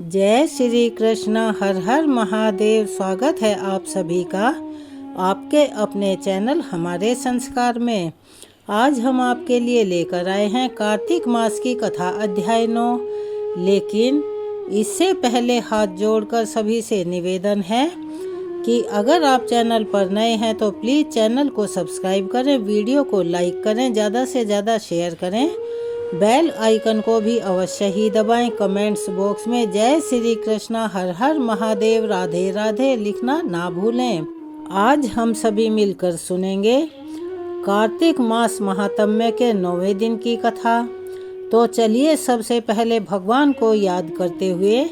जय श्री कृष्ण। हर हर महादेव। स्वागत है आप सभी का आपके अपने चैनल हमारे संस्कार में। आज हम आपके लिए लेकर आए हैं कार्तिक मास की कथा अध्याय 9। लेकिन इससे पहले हाथ जोड़कर सभी से निवेदन है कि अगर आप चैनल पर नए हैं तो प्लीज़ चैनल को सब्सक्राइब करें, वीडियो को लाइक करें, ज़्यादा से ज़्यादा शेयर करें, बेल आइकन को भी अवश्य ही दबाएं। कमेंट्स बॉक्स में जय श्री कृष्ण, हर हर महादेव, राधे राधे लिखना ना भूलें। आज हम सभी मिलकर सुनेंगे कार्तिक मास महात्म्य के 9वें दिन की कथा। तो चलिए सबसे पहले भगवान को याद करते हुए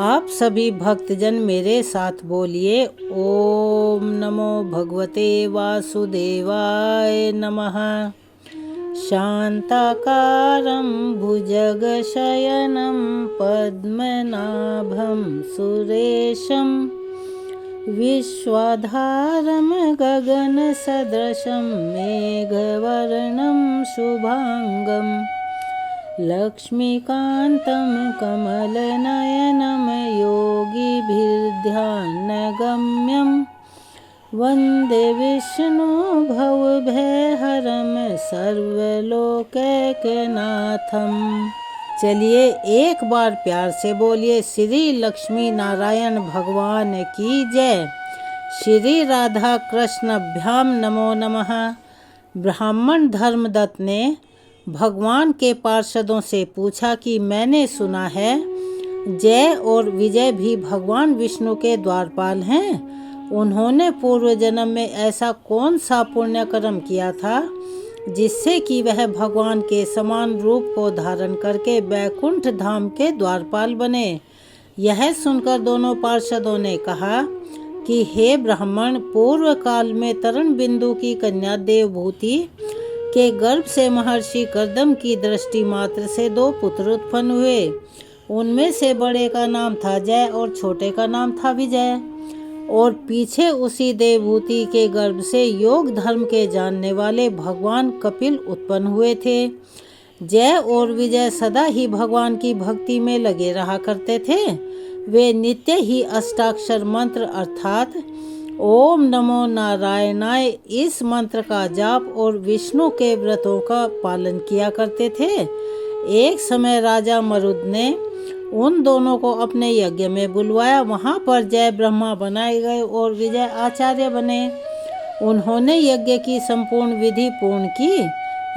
आप सभी भक्तजन मेरे साथ बोलिए, ओम नमो भगवते वासुदेवाय नमः। शान्ताकारं भुजगशयनं पद्मनाभं सुरेशं विश्वाधारं गगनसदृशं मेघवर्णं शुभांगं लक्ष्मीकान्तं कमलनयनं योगिभिर्ध्यानगम्यं वन्दे विष्णु भवभयहरं सर्वलोकैकनाथं। चलिए एक बार प्यार से बोलिए, श्री लक्ष्मी नारायण भगवान की जय। श्री राधा कृष्णभ्याम नमो नमः। ब्राह्मण धर्मदत्त ने भगवान के पार्षदों से पूछा कि मैंने सुना है जय और विजय भी भगवान विष्णु के द्वारपाल हैं। उन्होंने पूर्व जन्म में ऐसा कौन सा पुण्य कर्म किया था जिससे कि वह भगवान के समान रूप को धारण करके बैकुंठ धाम के द्वारपाल बने। यह सुनकर दोनों पार्षदों ने कहा कि हे ब्राह्मण, पूर्व काल में तरण बिंदु की कन्या देवभूति के गर्भ से महर्षि कर्दम की दृष्टि मात्र से 2 पुत्र उत्पन्न हुए। उनमें से बड़े का नाम था जय और छोटे का नाम था विजय। और पीछे उसी देवभूति के गर्भ से योग धर्म के जानने वाले भगवान कपिल उत्पन्न हुए थे। जय और विजय सदा ही भगवान की भक्ति में लगे रहा करते थे। वे नित्य ही अष्टाक्षर मंत्र अर्थात ओम नमो नारायणाय इस मंत्र का जाप और विष्णु के व्रतों का पालन किया करते थे। एक समय राजा मरुद ने उन दोनों को अपने यज्ञ में बुलवाया। वहाँ पर जय ब्रह्मा बनाए गए और विजय आचार्य बने। उन्होंने यज्ञ की संपूर्ण विधि पूर्ण की।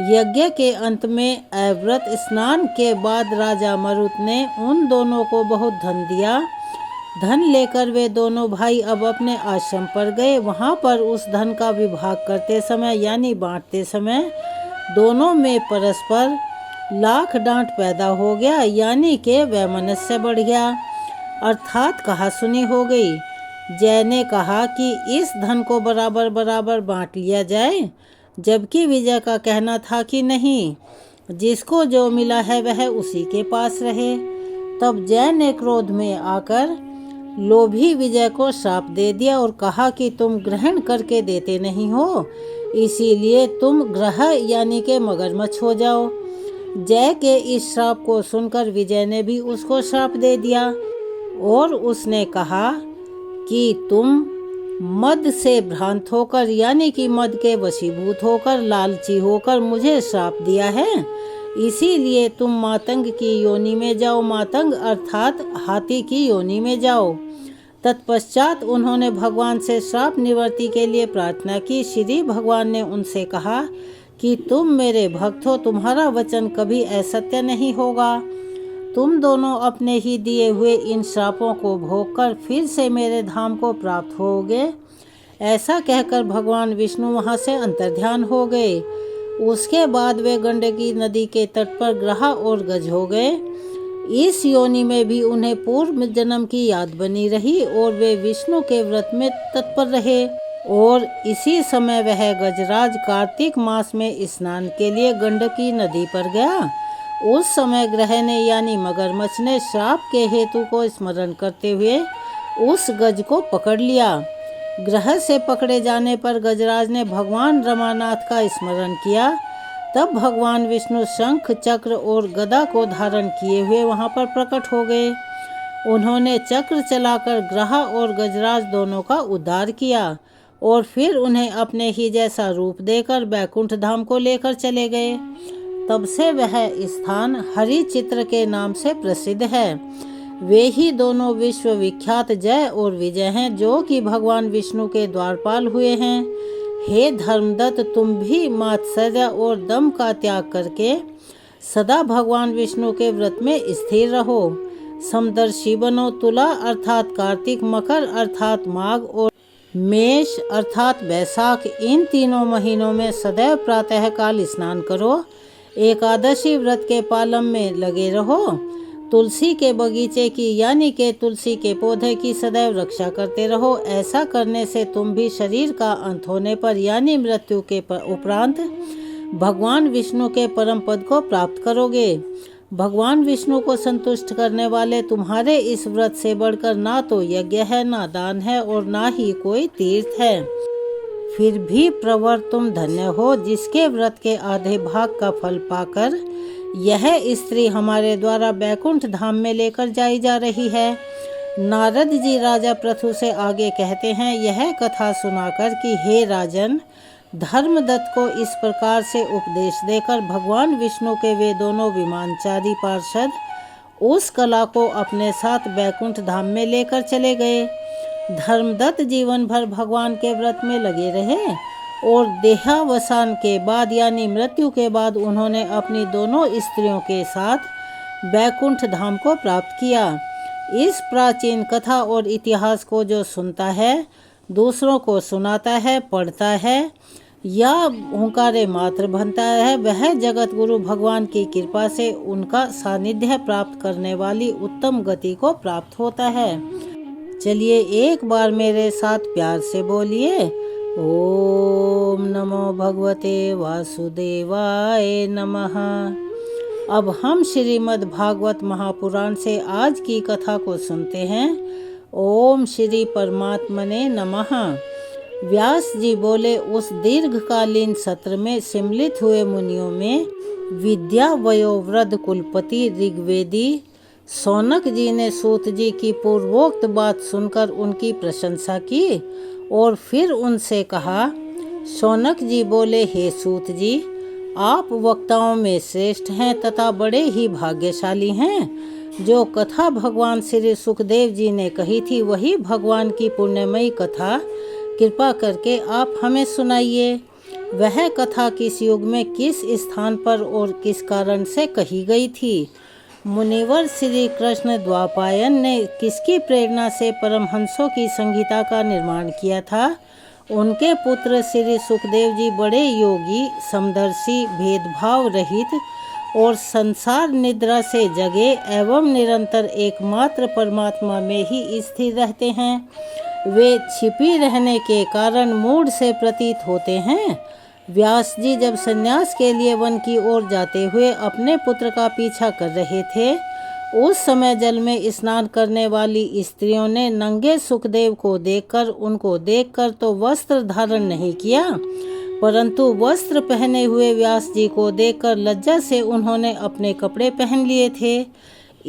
यज्ञ के अंत में अव्रत स्नान के बाद राजा मरुत ने उन दोनों को बहुत धन दिया। धन लेकर वे दोनों भाई अब अपने आश्रम पर गए। वहाँ पर उस धन का विभाग करते समय यानी बांटते समय दोनों में परस्पर लाख डांट पैदा हो गया, यानी कि वैमनस्य बढ़ गया, अर्थात कहासुनी हो गई। जय ने कहा कि इस धन को बराबर बराबर बांट लिया जाए, जबकि विजय का कहना था कि नहीं, जिसको जो मिला है वह उसी के पास रहे। तब जय ने क्रोध में आकर लोभी विजय को श्राप दे दिया और कहा कि तुम ग्रहण करके देते नहीं हो, इसीलिए तुम ग्रह यानी के मगरमच्छ हो जाओ। जय के इस श्राप को सुनकर विजय ने भी उसको श्राप दे दिया और उसने कहा कि तुम मद से भ्रांत होकर यानी कि मद के वशीभूत होकर लालची होकर मुझे श्राप दिया है, इसीलिए तुम मातंग की योनि में जाओ। मातंग अर्थात हाथी की योनि में जाओ। तत्पश्चात उन्होंने भगवान से श्राप निवृत्ति के लिए प्रार्थना की। श्री भगवान ने उनसे कहा कि तुम मेरे भक्त हो, तुम्हारा वचन कभी असत्य नहीं होगा। तुम दोनों अपने ही दिए हुए इन श्रापों को भोगकर फिर से मेरे धाम को प्राप्त होगे। ऐसा कहकर भगवान विष्णु वहाँ से अंतर्ध्यान हो गए। उसके बाद वे गंडकी नदी के तट पर ग्रह और गज हो गए। इस योनि में भी उन्हें पूर्व जन्म की याद बनी रही और वे विष्णु के व्रत में तत्पर रहे। और इसी समय वह गजराज कार्तिक मास में स्नान के लिए गंडकी नदी पर गया। उस समय ग्रह ने यानी मगरमच्छ ने श्राप के हेतु को स्मरण करते हुए उस गज को पकड़ लिया। ग्रह से पकड़े जाने पर गजराज ने भगवान रमानाथ का स्मरण किया। तब भगवान विष्णु शंख चक्र और गदा को धारण किए हुए वहां पर प्रकट हो गए। उन्होंने चक्र चलाकर ग्रह और गजराज दोनों का उद्धार किया और फिर उन्हें अपने ही जैसा रूप देकर बैकुंठ धाम को लेकर चले गए। तब से वह स्थान हरि चित्र के नाम से प्रसिद्ध है। वे ही दोनों विश्वविख्यात जय और विजय हैं, जो कि भगवान विष्णु के द्वारपाल हुए हैं। हे धर्मदत्त, तुम भी मात्सर्य और दम का त्याग करके सदा भगवान विष्णु के व्रत में स्थिर रहो। समदर्शी बनो। तुला अर्थात कार्तिक, मकर अर्थात माघ और मेष अर्थात बैसाख, इन तीनों महीनों में सदैव प्रातःकाल स्नान करो। एकादशी व्रत के पालन में लगे रहो। तुलसी के बगीचे की यानी के तुलसी के पौधे की सदैव रक्षा करते रहो। ऐसा करने से तुम भी शरीर का अंत होने पर यानी मृत्यु के उपरांत भगवान विष्णु के परम पद को प्राप्त करोगे। भगवान विष्णु को संतुष्ट करने वाले तुम्हारे इस व्रत से बढ़कर ना तो यज्ञ है, ना दान है और ना ही कोई तीर्थ है। फिर भी प्रवर तुम धन्य हो, जिसके व्रत के आधे भाग का फल पाकर यह स्त्री हमारे द्वारा बैकुंठ धाम में लेकर जाई जा रही है। नारद जी राजा पृथु से आगे कहते हैं, यह कथा सुनाकर कि हे राजन, धर्मदत्त को इस प्रकार से उपदेश देकर भगवान विष्णु के वे दोनों विमानचारी पार्षद उस कला को अपने साथ बैकुंठ धाम में लेकर चले गए। धर्मदत्त जीवन भर भगवान के व्रत में लगे रहे और देहावसान के बाद यानी मृत्यु के बाद उन्होंने अपनी दोनों स्त्रियों के साथ बैकुंठ धाम को प्राप्त किया। इस प्राचीन कथा और इतिहास को जो सुनता है, दूसरों को सुनाता है, पढ़ता है या हुंकारे मात्र बनता है, वह जगत गुरु भगवान की कृपा से उनका सानिध्य प्राप्त करने वाली उत्तम गति को प्राप्त होता है। चलिए एक बार मेरे साथ प्यार से बोलिए, ओम नमो भगवते वासुदेवाय नमः। अब हम श्रीमद् भागवत महापुराण से आज की कथा को सुनते हैं। ओम श्री परमात्मने नमः। व्यास जी बोले, उस दीर्घकालीन सत्र में सम्मिलित हुए मुनियों में विद्या वयोवृद्ध कुलपति ऋग्वेदी शौनक जी ने सूत जी की पूर्वोक्त बात सुनकर उनकी प्रशंसा की और फिर उनसे कहा। शौनक जी बोले, हे सूत जी, आप वक्ताओं में श्रेष्ठ हैं तथा बड़े ही भाग्यशाली हैं। जो कथा भगवान श्री सुखदेव जी ने कही थी, वही भगवान की पुण्यमयी कथा कृपा करके आप हमें सुनाइए। वह कथा किस युग में, किस स्थान पर और किस कारण से कही गई थी? मुनिवर श्री कृष्ण द्वापायन ने किसकी प्रेरणा से परमहंसों की संहिता का निर्माण किया था? उनके पुत्र श्री सुखदेव जी बड़े योगी, समदर्शी, भेदभाव रहित और संसार निद्रा से जगे एवं निरंतर एकमात्र परमात्मा में ही स्थिर रहते हैं। वे छिपी रहने के कारण मूढ़ से प्रतीत होते हैं। व्यास जी जब संन्यास के लिए वन की ओर जाते हुए अपने पुत्र का पीछा कर रहे थे, उस समय जल में स्नान करने वाली स्त्रियों ने नंगे सुखदेव को देखकर उनको देखकर तो वस्त्र धारण नहीं किया, परंतु वस्त्र पहने हुए व्यास जी को देखकर लज्जा से उन्होंने अपने कपड़े पहन लिए थे।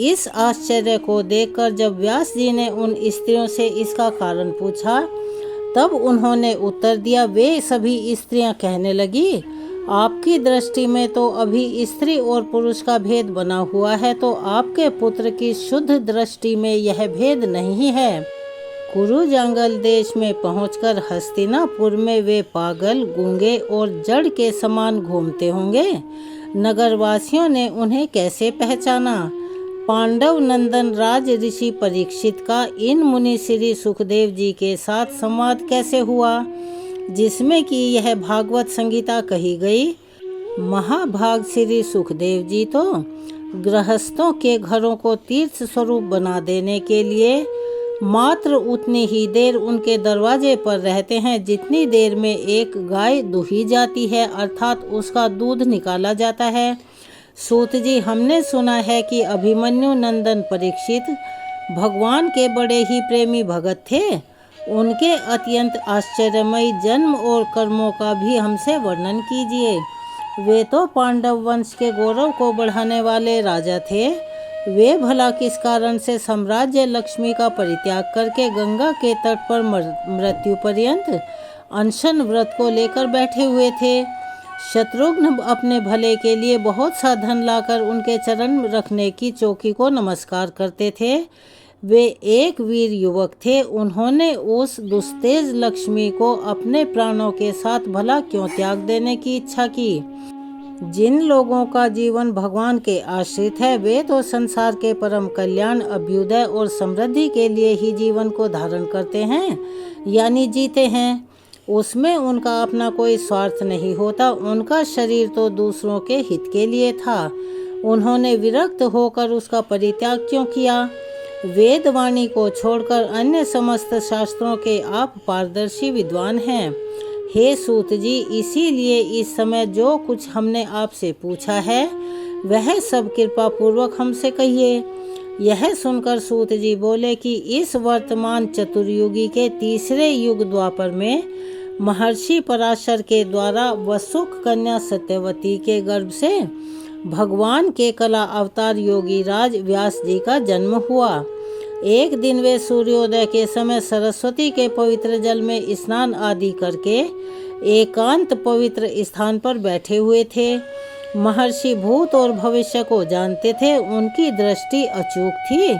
इस आश्चर्य को देखकर जब व्यास जी ने उन स्त्रियों से इसका कारण पूछा, तब उन्होंने उत्तर दिया। वे सभी स्त्रियां कहने लगी, आपकी दृष्टि में तो अभी स्त्री और पुरुष का भेद बना हुआ है, तो आपके पुत्र की शुद्ध दृष्टि में यह भेद नहीं है। कुरु जंगल देश में पहुंचकर हस्तिनापुर में वे पागल, गूंगे और जड़ के समान घूमते होंगे। नगरवासियों ने उन्हें कैसे पहचाना? पांडव नंदन राज ऋषि परीक्षित का इन मुनि श्री सुखदेव जी के साथ संवाद कैसे हुआ, जिसमें कि यह भागवत संगीता कही गई? महाभाग श्री सुखदेव जी तो गृहस्थों के घरों को तीर्थ स्वरूप बना देने के लिए मात्र उतनी ही देर उनके दरवाजे पर रहते हैं जितनी देर में एक गाय दुही जाती है, अर्थात उसका दूध निकाला जाता है। सूत जी, हमने सुना है कि अभिमन्यु नंदन परीक्षित भगवान के बड़े ही प्रेमी भगत थे। उनके अत्यंत आश्चर्यमयी जन्म और कर्मों का भी हमसे वर्णन कीजिए। वे तो पांडव वंश के गौरव को बढ़ाने वाले राजा थे। वे भला किस कारण से साम्राज्य लक्ष्मी का परित्याग करके गंगा के तट पर मृत्यु पर्यंत अनशन व्रत को लेकर बैठे हुए थे। शत्रुघ्न अपने भले के लिए बहुत सा धन लाकर उनके चरण रखने की चौकी को नमस्कार करते थे। वे एक वीर युवक थे। उन्होंने उस दुस्तेज लक्ष्मी को अपने प्राणों के साथ भला क्यों त्याग देने की इच्छा की। जिन लोगों का जीवन भगवान के आश्रित है वे तो संसार के परम कल्याण, अभ्युदय और समृद्धि के लिए ही जीवन को धारण करते हैं, यानी जीते हैं। उसमें उनका अपना कोई स्वार्थ नहीं होता। उनका शरीर तो दूसरों के हित के लिए था। उन्होंने विरक्त होकर उसका परित्याग क्यों किया। वेदवाणी को छोड़कर अन्य समस्त शास्त्रों के आप पारदर्शी विद्वान हैं। हे सूत जी, इसीलिए इस समय जो कुछ हमने आपसे पूछा है वह सब कृपा पूर्वक हमसे कहिए। यह सुनकर सूत जी बोले कि इस वर्तमान चतुर्युगी के तीसरे युग द्वापर में महर्षि पराशर के द्वारा वसुक कन्या सत्यवती के गर्भ से भगवान के कला अवतार योगी राज व्यास जी का जन्म हुआ। एक दिन वे सूर्योदय के समय सरस्वती के पवित्र जल में स्नान आदि करके एकांत पवित्र स्थान पर बैठे हुए थे। महर्षि भूत और भविष्य को जानते थे। उनकी दृष्टि अचूक थी।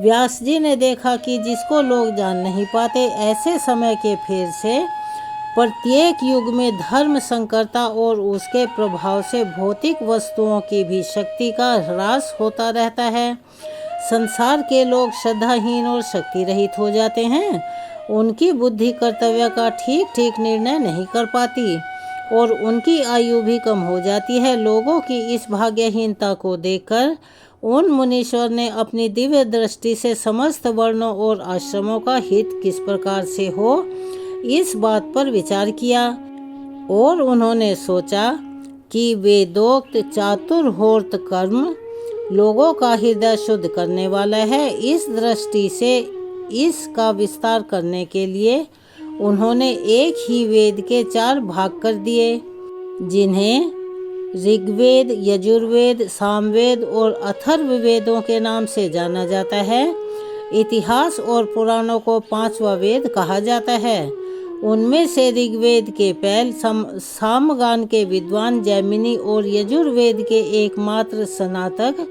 व्यास जी ने देखा कि जिसको लोग जान नहीं पाते, ऐसे समय के फेर से प्रत्येक युग में धर्म संकरता और उसके प्रभाव से भौतिक वस्तुओं की भी शक्ति का ह्रास होता रहता है। संसार के लोग श्रद्धाहीन और शक्ति रहित हो जाते हैं। उनकी बुद्धि कर्तव्य का ठीक ठीक निर्णय नहीं कर पाती और उनकी आयु भी कम हो जाती है। लोगों की इस भाग्यहीनता को देखकर उन मुनीश्वर ने अपनी दिव्य दृष्टि से समस्त वर्णों और आश्रमों का हित किस प्रकार से हो, इस बात पर विचार किया और उन्होंने सोचा कि वेदोक्त चातुर्होत्र कर्म लोगों का हृदय शुद्ध करने वाला है। इस दृष्टि से इसका विस्तार करने के लिए उन्होंने एक ही वेद के 4 भाग कर दिए, जिन्हें ऋग्वेद, यजुर्वेद, सामवेद और अथर्ववेदों के नाम से जाना जाता है। इतिहास और पुराणों को 5वां वेद कहा जाता है। उनमें से ऋग्वेद के पैल सामगान के विद्वान जैमिनी और यजुर्वेद के एकमात्र स्नातक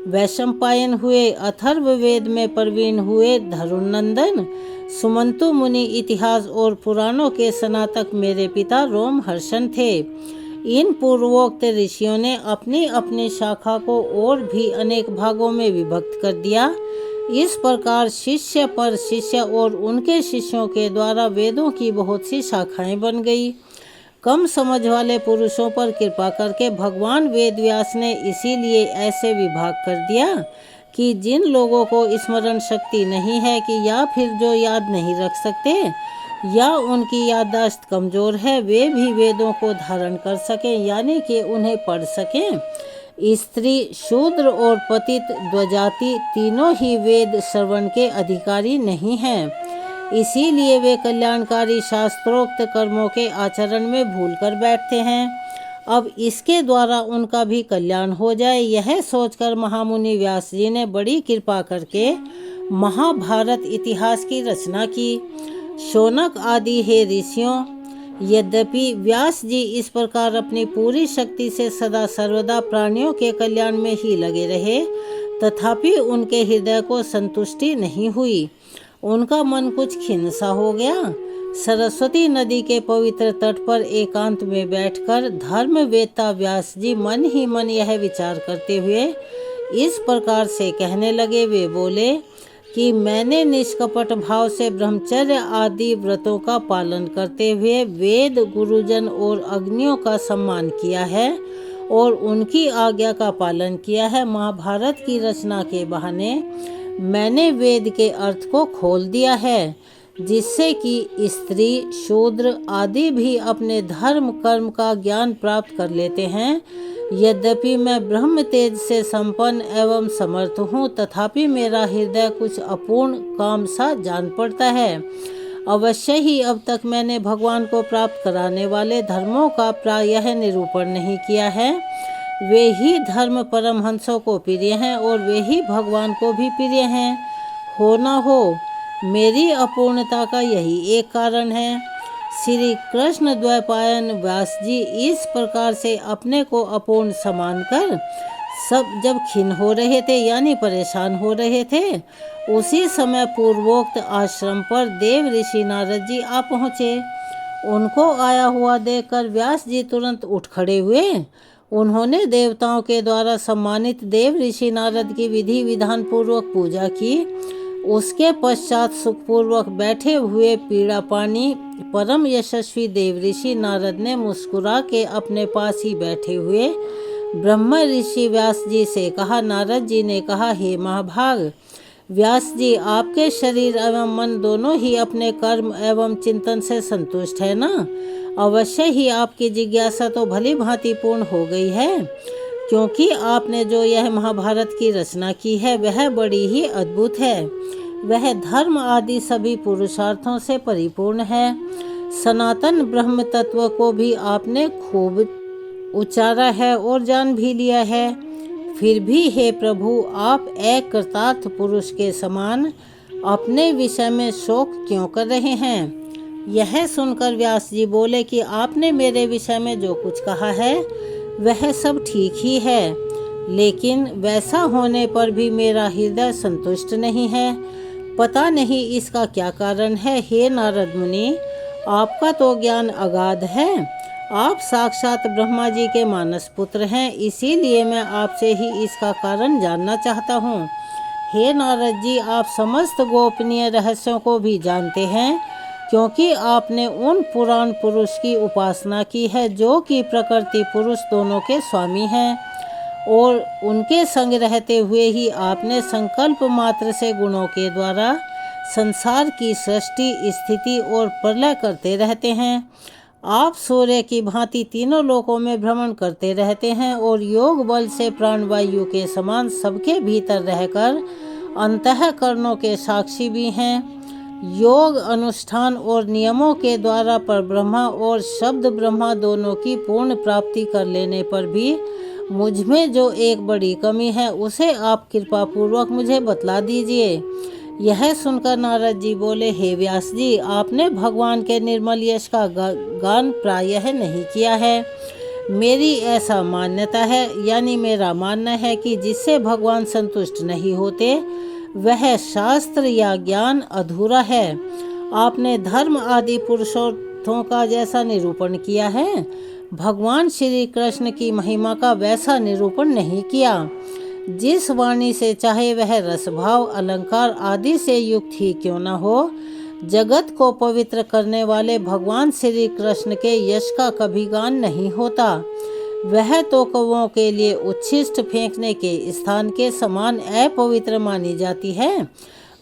वैशंपायन हुए। अथर्ववेद में प्रवीण हुए धरुनंदन सुमंतु मुनि इतिहास और पुराणों के स्नातक मेरे पिता रोमहर्षण थे। इन पूर्वोक्त ऋषियों ने अपनी अपनी शाखा को और भी अनेक भागों में विभक्त कर दिया। इस प्रकार शिष्य पर शिष्य और उनके शिष्यों के द्वारा वेदों की बहुत सी शाखाएं बन गई। कम समझ वाले पुरुषों पर कृपा करके भगवान वेद व्यास ने इसीलिए ऐसे विभाग कर दिया कि जिन लोगों को स्मरण शक्ति नहीं है कि या फिर जो याद नहीं रख सकते या उनकी याददाश्त कमजोर है, वे भी वेदों को धारण कर सकें, यानी कि उन्हें पढ़ सकें। स्त्री, शूद्र और पतित द्वजाति तीनों ही वेद श्रवण के अधिकारी नहीं हैं। इसीलिए वे कल्याणकारी शास्त्रोक्त कर्मों के आचरण में भूलकर बैठते हैं। अब इसके द्वारा उनका भी कल्याण हो जाए, यह सोचकर महामुनि व्यास जी ने बड़ी कृपा करके महाभारत इतिहास की रचना की। शौनक आदि हे ऋषियों, यद्यपि व्यास जी इस प्रकार अपनी पूरी शक्ति से सदा सर्वदा प्राणियों के कल्याण में ही लगे रहे, तथापि उनके हृदय को संतुष्टि नहीं हुई। उनका मन कुछ खिन्न सा हो गया। सरस्वती नदी के पवित्र तट पर एकांत में बैठकर धर्मवेत्ता व्यास जी मन ही मन यह विचार करते हुए इस प्रकार से कहने लगे। वे बोले कि मैंने निष्कपट भाव से ब्रह्मचर्य आदि व्रतों का पालन करते हुए वेद, गुरुजन और अग्नियों का सम्मान किया है और उनकी आज्ञा का पालन किया है। महाभारत की रचना के बहाने मैंने वेद के अर्थ को खोल दिया है, जिससे कि स्त्री, शूद्र आदि भी अपने धर्म कर्म का ज्ञान प्राप्त कर लेते हैं। यद्यपि मैं ब्रह्म तेज से संपन्न एवं समर्थ हूँ, तथापि मेरा हृदय कुछ अपूर्ण काम सा जान पड़ता है। अवश्य ही अब तक मैंने भगवान को प्राप्त कराने वाले धर्मों का प्रायः निरूपण नहीं किया है। वे ही धर्म परमहंसों को प्रिय हैं और वे ही भगवान को भी प्रिय हैं। हो न हो, मेरी अपूर्णता का यही एक कारण है। श्री कृष्ण द्वैपायन व्यास जी इस प्रकार से अपने को अपूर्ण समान कर सब जब खिन्न हो रहे थे यानी परेशान हो रहे थे, उसी समय पूर्वोक्त आश्रम पर देव ऋषि नारद जी आ पहुँचे। उनको आया हुआ देखकर व्यास जी तुरंत उठ खड़े हुए। उन्होंने देवताओं के द्वारा सम्मानित देव ऋषि नारद की विधि विधान पूर्वक पूजा की। उसके पश्चात सुखपूर्वक बैठे हुए पीड़ा पानी परम यशस्वी देव ऋषि नारद ने मुस्कुरा के अपने पास ही बैठे हुए ब्रह्म ऋषि व्यास जी से कहा। नारद जी ने कहा, हे महाभाग व्यास जी, आपके शरीर एवं मन दोनों ही अपने कर्म एवं चिंतन से संतुष्ट है ना? अवश्य ही आपकी जिज्ञासा तो भली भांति पूर्ण हो गई है, क्योंकि आपने जो यह महाभारत की रचना की है वह बड़ी ही अद्भुत है। वह धर्म आदि सभी पुरुषार्थों से परिपूर्ण है। सनातन ब्रह्म तत्व को भी आपने खूब उचारा है और जान भी लिया है। फिर भी हे प्रभु, आप एक कृतार्थ पुरुष के समान अपने विषय में शोक क्यों कर रहे हैं? यह सुनकर व्यास जी बोले कि आपने मेरे विषय में जो कुछ कहा है वह सब ठीक ही है, लेकिन वैसा होने पर भी मेरा हृदय संतुष्ट नहीं है। पता नहीं इसका क्या कारण है। हे नारद मुनि, आपका तो ज्ञान अगाध है। आप साक्षात ब्रह्मा जी के मानस पुत्र हैं, इसीलिए मैं आपसे ही इसका कारण जानना चाहता हूँ। हे नारद जी, आप समस्त गोपनीय रहस्यों को भी जानते हैं, क्योंकि आपने उन पुराण पुरुष की उपासना की है जो कि प्रकृति पुरुष दोनों के स्वामी हैं, और उनके संग रहते हुए ही आपने संकल्प मात्र से गुणों के द्वारा संसार की सृष्टि स्थिति और प्रलय करते रहते हैं। आप सूर्य की भांति तीनों लोकों में भ्रमण करते रहते हैं और योग बल से प्राणवायु के समान सबके भीतर रहकर अंतःकरणों के साक्षी भी हैं। योग अनुष्ठान और नियमों के द्वारा परब्रह्मा और शब्द ब्रह्मा दोनों की पूर्ण प्राप्ति कर लेने पर भी मुझ में जो एक बड़ी कमी है उसे आप कृपा पूर्वक मुझे बतला दीजिए। यह सुनकर नारद जी बोले, हे व्यास जी, आपने भगवान के निर्मल यश का गान प्रायः नहीं किया है। मेरी ऐसा मान्यता है, यानी मेरा मानना है कि जिससे भगवान संतुष्ट नहीं होते वह शास्त्र या ज्ञान अधूरा है। आपने धर्म आदि पुरुषार्थों का जैसा निरूपण किया है, भगवान श्री कृष्ण की महिमा का वैसा निरूपण नहीं किया। जिस वाणी से चाहे वह रसभाव अलंकार आदि से युक्त ही क्यों न हो, जगत को पवित्र करने वाले भगवान श्री कृष्ण के यश का कभी गान नहीं होता। वह तो कौवों के लिए उच्छिष्ट फेंकने के स्थान के समान अपवित्र मानी जाती है।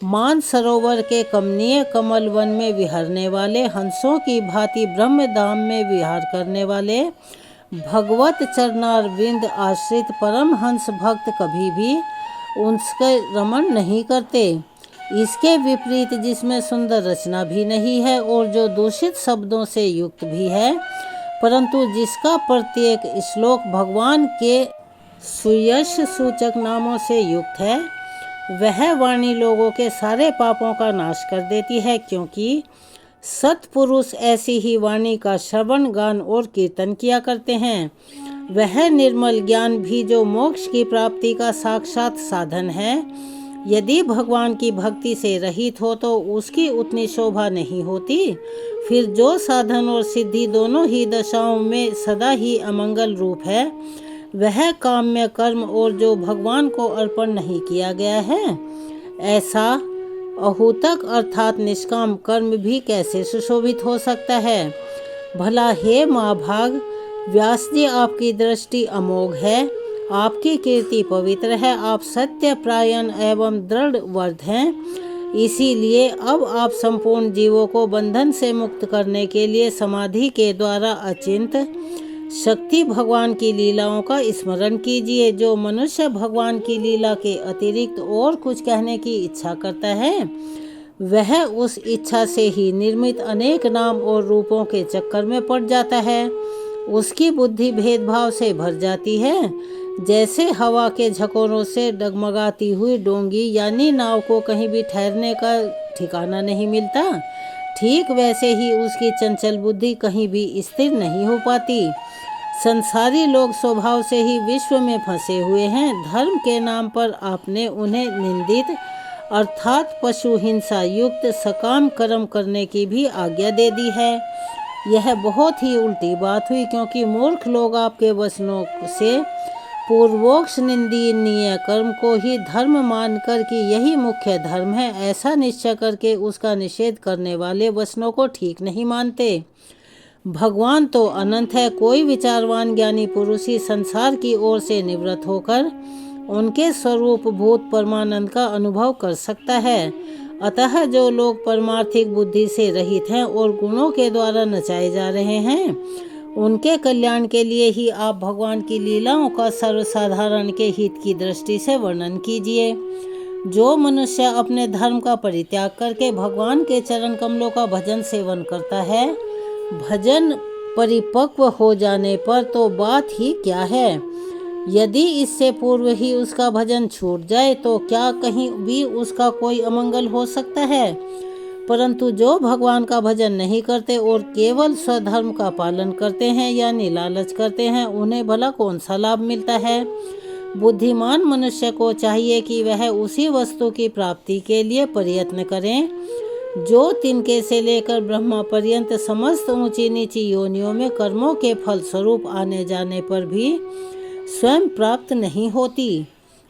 मान सरोवर के कमनीय कमल वन में विहरने वाले हंसों की भांति ब्रह्म धाम में विहार करने वाले भगवत चरणारविंद आश्रित परम हंस भक्त कभी भी उनके रमण नहीं करते। इसके विपरीत जिसमें सुंदर रचना भी नहीं है और जो दूषित शब्दों से युक्त भी है, परंतु जिसका प्रत्येक श्लोक भगवान के सुयश सूचक नामों से युक्त है, वह वाणी लोगों के सारे पापों का नाश कर देती है, क्योंकि सत्पुरुष ऐसी ही वाणी का श्रवण गान और कीर्तन किया करते हैं। वह निर्मल ज्ञान भी जो मोक्ष की प्राप्ति का साक्षात साधन है, यदि भगवान की भक्ति से रहित हो तो उसकी उतनी शोभा नहीं होती। फिर जो साधन और सिद्धि दोनों ही दशाओं में सदा ही अमंगल रूप है, वह काम्य कर्म और जो भगवान को अर्पण नहीं किया गया है, ऐसा अहूतक अर्थात निष्काम कर्म भी कैसे सुशोभित हो सकता है? भला हे महाभाग व्यास जी, आपकी दृष्टि अमोघ है, आपकी कीर्ति पवित्र है, आप सत्य प्रायण एवं दृढ़ वर्ध हैं। इसीलिए अब आप संपूर्ण जीवों को बंधन से मुक्त करने के लिए समाधि के द्वारा अचिंत शक्ति भगवान की लीलाओं का स्मरण कीजिए। जो मनुष्य भगवान की लीला के अतिरिक्त और कुछ कहने की इच्छा करता है, वह उस इच्छा से ही निर्मित अनेक नाम और रूपों के चक्कर में पड़ जाता है। उसकी बुद्धि भेदभाव से भर जाती है। जैसे हवा के झकोरों से डगमगाती हुई डोंगी यानी नाव को कहीं भी ठहरने का ठिकाना नहीं मिलता, ठीक वैसे ही उसकी चंचल बुद्धि कहीं भी स्थिर नहीं हो पाती। संसारी लोग स्वभाव से ही विश्व में फंसे हुए हैं। धर्म के नाम पर आपने उन्हें निंदित अर्थात पशु हिंसा युक्त सकाम कर्म करने की भी आज्ञा दे दी है। यह बहुत ही उल्टी बात हुई, क्योंकि मूर्ख लोग आपके वचनों से पूर्वोक्त निंदनीय कर्म को ही धर्म मानकर कि यही मुख्य धर्म है, ऐसा निश्चय करके उसका निषेध करने वाले वचनों को ठीक नहीं मानते। भगवान तो अनंत है। कोई विचारवान ज्ञानी पुरुष ही संसार की ओर से निवृत्त होकर उनके स्वरूप भूत परमानंद का अनुभव कर सकता है। अतः जो लोग परमार्थिक बुद्धि से रहित हैं और गुणों के द्वारा नचाए जा रहे हैं, उनके कल्याण के लिए ही आप भगवान की लीलाओं का सर्वसाधारण के हित की दृष्टि से वर्णन कीजिए। जो मनुष्य अपने धर्म का परित्याग करके भगवान के चरण कमलों का भजन सेवन करता है, भजन परिपक्व हो जाने पर तो बात ही क्या है। यदि इससे पूर्व ही उसका भजन छूट जाए तो क्या कहीं भी उसका कोई अमंगल हो सकता है। परंतु जो भगवान का भजन नहीं करते और केवल स्वधर्म का पालन करते हैं यानी लालच करते हैं, उन्हें भला कौन सा लाभ मिलता है। बुद्धिमान मनुष्य को चाहिए कि वह उसी वस्तु की प्राप्ति के लिए प्रयत्न करें जो तिनके से लेकर ब्रह्मा पर्यंत समस्त ऊंची नीची योनियों में कर्मों के फल स्वरूप आने जाने पर भी स्वयं प्राप्त नहीं होती।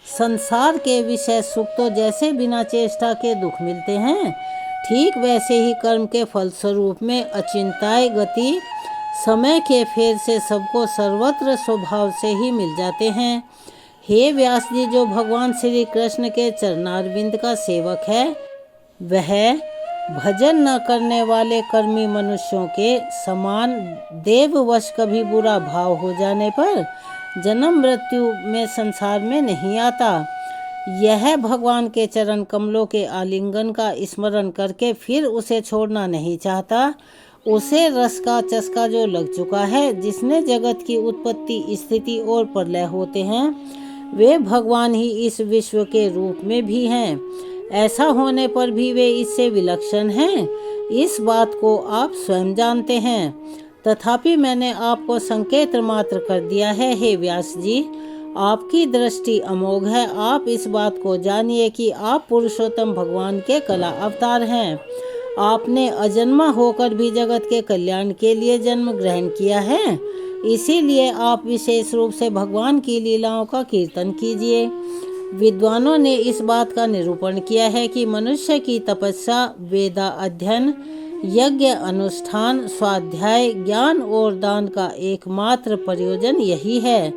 संसार के विषय सुख तो जैसे बिना चेष्टा के दुख मिलते हैं, ठीक वैसे ही कर्म के फल स्वरूप में अचिंत्य गति समय के फेर से सबको सर्वत्र स्वभाव से ही मिल जाते हैं। हे व्यास जी, जो भगवान श्री कृष्ण के चरणारविंद का सेवक है, वह भजन न करने वाले कर्मी मनुष्यों के समान देववश कभी बुरा भाव हो जाने पर जन्म मृत्यु में संसार में नहीं आता। यह भगवान के चरण कमलों के आलिंगन का स्मरण करके फिर उसे छोड़ना नहीं चाहता। उसे रस का चस्का जो लग चुका है, जिसने जगत की उत्पत्ति स्थिति और प्रलय होते हैं, वे भगवान ही इस विश्व के रूप में भी हैं। ऐसा होने पर भी वे इससे विलक्षण हैं, इस बात को आप स्वयं जानते हैं। तथापि मैंने आपको संकेत मात्र कर दिया है। हे व्यास जी, आपकी दृष्टि अमोघ है। आप इस बात को जानिए कि आप पुरुषोत्तम भगवान के कला अवतार हैं। आपने अजन्मा होकर भी जगत के कल्याण के लिए जन्म ग्रहण किया है, इसीलिए आप विशेष रूप से भगवान की लीलाओं का कीर्तन कीजिए। विद्वानों ने इस बात का निरूपण किया है कि मनुष्य की तपस्या, वेदा अध्ययन, यज्ञ अनुष्ठान, स्वाध्याय, ज्ञान और दान का एकमात्र प्रयोजन यही है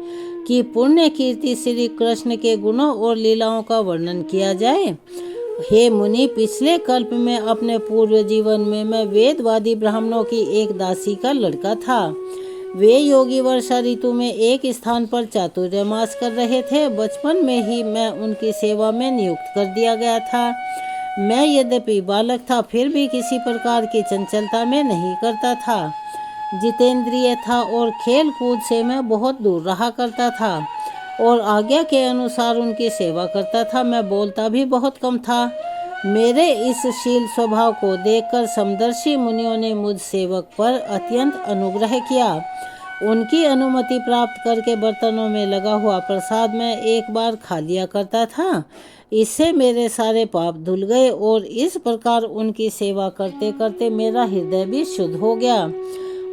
कि पुण्य कीर्ति श्री कृष्ण के गुणों और लीलाओं का वर्णन किया जाए। हे मुनि, पिछले कल्प में अपने पूर्व जीवन में मैं वेदवादी ब्राह्मणों की एक दासी का लड़का था। वे योगी वर्षा ऋतु में एक स्थान पर चातुर्मास कर रहे थे। बचपन में ही मैं उनकी सेवा में नियुक्त कर दिया गया था। मैं यद्यपि बालक था, फिर भी किसी प्रकार की चंचलता में नहीं करता था। जितेंद्रिय था और खेल कूद से मैं बहुत दूर रहा करता था और आज्ञा के अनुसार उनकी सेवा करता था। मैं बोलता भी बहुत कम था। मेरे इस शील स्वभाव को देखकर समदर्शी मुनियों ने मुझ सेवक पर अत्यंत अनुग्रह किया। उनकी अनुमति प्राप्त करके बर्तनों में लगा हुआ प्रसाद मैं एक बार खा लिया करता था। इससे मेरे सारे पाप धुल गए और इस प्रकार उनकी सेवा करते करते मेरा हृदय भी शुद्ध हो गया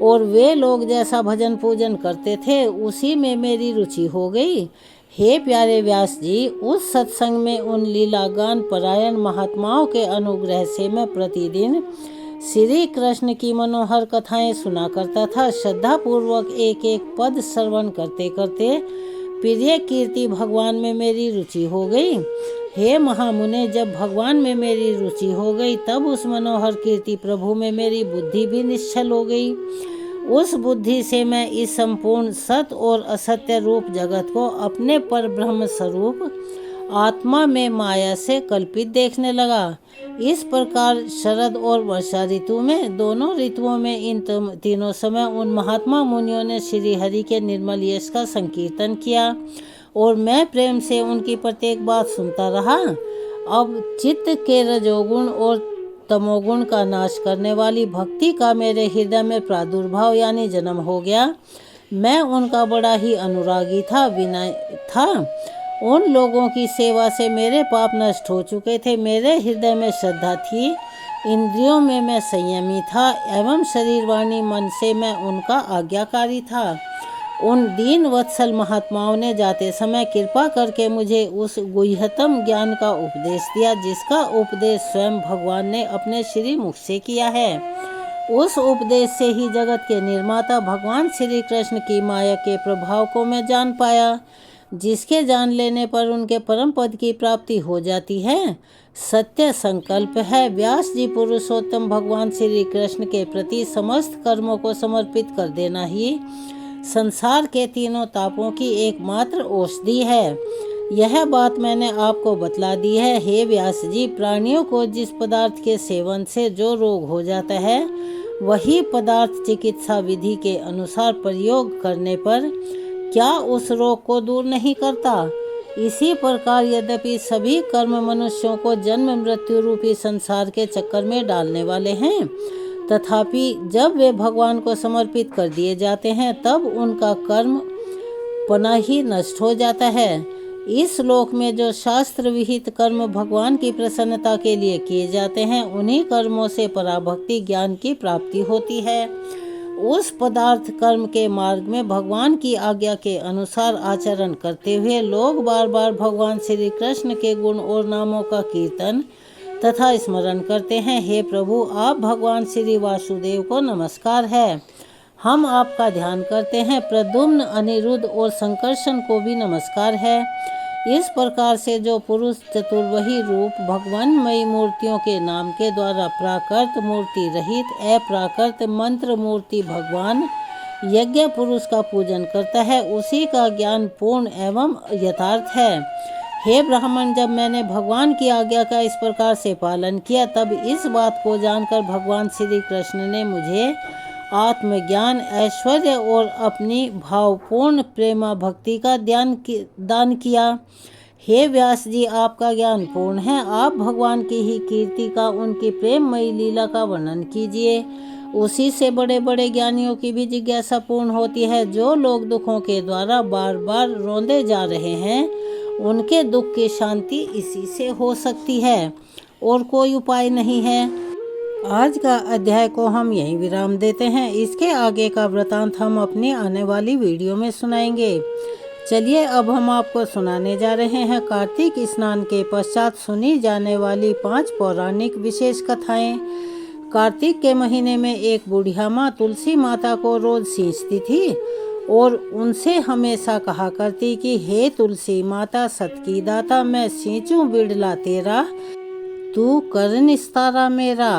और वे लोग जैसा भजन पूजन करते थे उसी में मेरी रुचि हो गई। हे प्यारे व्यास जी, उस सत्संग में उन लीलागान परायण महात्माओं के अनुग्रह से मैं प्रतिदिन श्री कृष्ण की मनोहर कथाएं सुना करता था। श्रद्धा पूर्वक एक एक पद श्रवण करते करते प्रिय कीर्ति भगवान में मेरी रुचि हो गई। हे महामुने, जब भगवान में मेरी रुचि हो गई तब उस मनोहर कीर्ति प्रभु में मेरी बुद्धि भी निश्चल हो गई। उस बुद्धि से मैं इस संपूर्ण सत्य और असत्य रूप जगत को अपने पर ब्रह्म स्वरूप आत्मा में माया से कल्पित देखने लगा। इस प्रकार शरद और वर्षा ऋतु में, दोनों ऋतुओं में, इन तीनों समय उन महात्मा मुनियों ने श्री हरि के निर्मल यश का संकीर्तन किया और मैं प्रेम से उनकी प्रत्येक बात सुनता रहा। अब चित्त के रजोगुण और तमोगुण का नाश करने वाली भक्ति का मेरे हृदय में प्रादुर्भाव यानी जन्म हो गया। मैं उनका बड़ा ही अनुरागी था, विनय था। उन लोगों की सेवा से मेरे पाप नष्ट हो चुके थे। मेरे हृदय में श्रद्धा थी, इंद्रियों में मैं संयमी था एवं शरीर वाणी मन से मैं उनका आज्ञाकारी था। उन दीन वत्सल महात्माओं ने जाते समय कृपा करके मुझे उस गुह्यतम ज्ञान का उपदेश दिया जिसका उपदेश स्वयं भगवान ने अपने श्री मुख से किया है। उस उपदेश से ही जगत के निर्माता भगवान श्री कृष्ण की माया के प्रभाव को मैं जान पाया, जिसके जान लेने पर उनके परम पद की प्राप्ति हो जाती है। सत्य संकल्प है व्यास जी पुरुषोत्तम भगवान श्री कृष्ण के प्रति समस्त कर्मों को समर्पित कर देना ही संसार के तीनों तापों की एकमात्र औषधि है। यह बात मैंने आपको बतला दी है। हे व्यास जी, प्राणियों को जिस पदार्थ के सेवन से जो रोग हो जाता है वही पदार्थ चिकित्सा विधि के अनुसार प्रयोग करने पर क्या उस रोग को दूर नहीं करता। इसी प्रकार यद्यपि सभी कर्म मनुष्यों को जन्म मृत्यु रूपी संसार के चक्कर में डालने वाले हैं, तथापि जब वे भगवान को समर्पित कर दिए जाते हैं तब उनका कर्म पना ही नष्ट हो जाता है। इस लोक में जो शास्त्र विहित कर्म भगवान की प्रसन्नता के लिए किए जाते हैं, उन्हीं कर्मों से पराभक्ति ज्ञान की प्राप्ति होती है। उस पदार्थ कर्म के मार्ग में भगवान की आज्ञा के अनुसार आचरण करते हुए लोग बार बार भगवान श्री कृष्ण के गुण और नामों का कीर्तन तथा स्मरण करते हैं। हे प्रभु, आप भगवान श्री वासुदेव को नमस्कार है। हम आपका ध्यान करते हैं। प्रद्युम्न, अनिरुद्ध और संकर्षण को भी नमस्कार है। इस प्रकार से जो पुरुष चतुर्वही रूप भगवानमयी मूर्तियों के नाम के द्वारा प्राकृत मूर्ति रहित अप्राकृत मंत्र मूर्ति भगवान यज्ञ पुरुष का पूजन करता है, उसी का ज्ञान पूर्ण एवं यथार्थ है। हे ब्राह्मण, जब मैंने भगवान की आज्ञा का इस प्रकार से पालन किया तब इस बात को जानकर भगवान श्री कृष्ण ने मुझे आत्मज्ञान, ऐश्वर्य और अपनी भावपूर्ण प्रेमा भक्ति का दान किया। हे व्यास जी, आपका ज्ञान पूर्ण है। आप भगवान की ही कीर्ति का, उनकी प्रेममयी लीला का वर्णन कीजिए। उसी से बड़े बड़े ज्ञानियों की भी जिज्ञासा पूर्ण होती है। जो लोग दुखों के द्वारा बार बार रोंदे जा रहे हैं, उनके दुख की शांति इसी से हो सकती है, और कोई उपाय नहीं है। आज का अध्याय को हम यहीं विराम देते हैं। इसके आगे का वृतांत हम अपनी आने वाली वीडियो में सुनाएंगे। चलिए अब हम आपको सुनाने जा रहे हैं कार्तिक स्नान के पश्चात सुनी जाने वाली 5 पौराणिक विशेष कथाएं। कार्तिक के महीने में एक बुढ़िया माँ तुलसी माता को रोज सींचती थी और उनसे हमेशा कहा करती कि हे तुलसी माता, सत की दाता, मैं सींचूं बिड़ला तेरा, तू कर निस्तारा मेरा।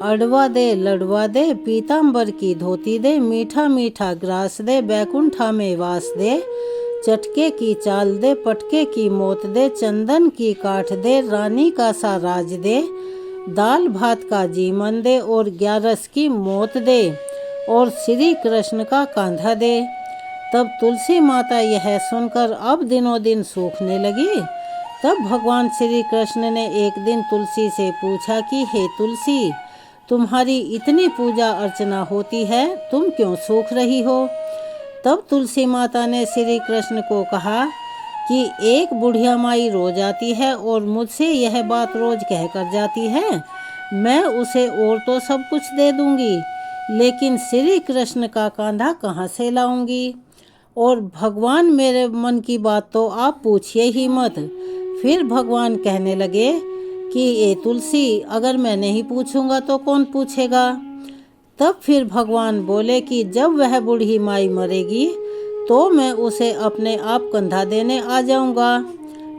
अडवा दे, लड़वा दे, पीताम्बर की धोती दे, मीठा मीठा ग्रास दे, बैकुंठा में वास दे, चटके की चाल दे, पटके की मौत दे, चंदन की काठ दे, रानी का सा राज दे, दाल भात का जीवन दे और 11 की मौत दे, और श्री कृष्ण का कांधा दे। तब तुलसी माता यह सुनकर अब दिनों दिन सूखने लगी। तब भगवान श्री कृष्ण ने एक दिन तुलसी से पूछा कि हे तुलसी, तुम्हारी इतनी पूजा अर्चना होती है, तुम क्यों सूख रही हो। तब तुलसी माता ने श्री कृष्ण को कहा कि एक बुढ़िया माई रोज आती है और मुझसे यह बात रोज कह कर जाती है, मैं उसे और तो सब कुछ दे दूंगी, लेकिन श्री कृष्ण का कांधा कहाँ से लाऊंगी। और भगवान, मेरे मन की बात तो आप पूछिए ही मत। फिर भगवान कहने लगे कि ए तुलसी, अगर मैं नहीं पूछूंगा तो कौन पूछेगा। तब फिर भगवान बोले कि जब वह बूढ़ी माई मरेगी तो मैं उसे अपने आप कंधा देने आ जाऊंगा।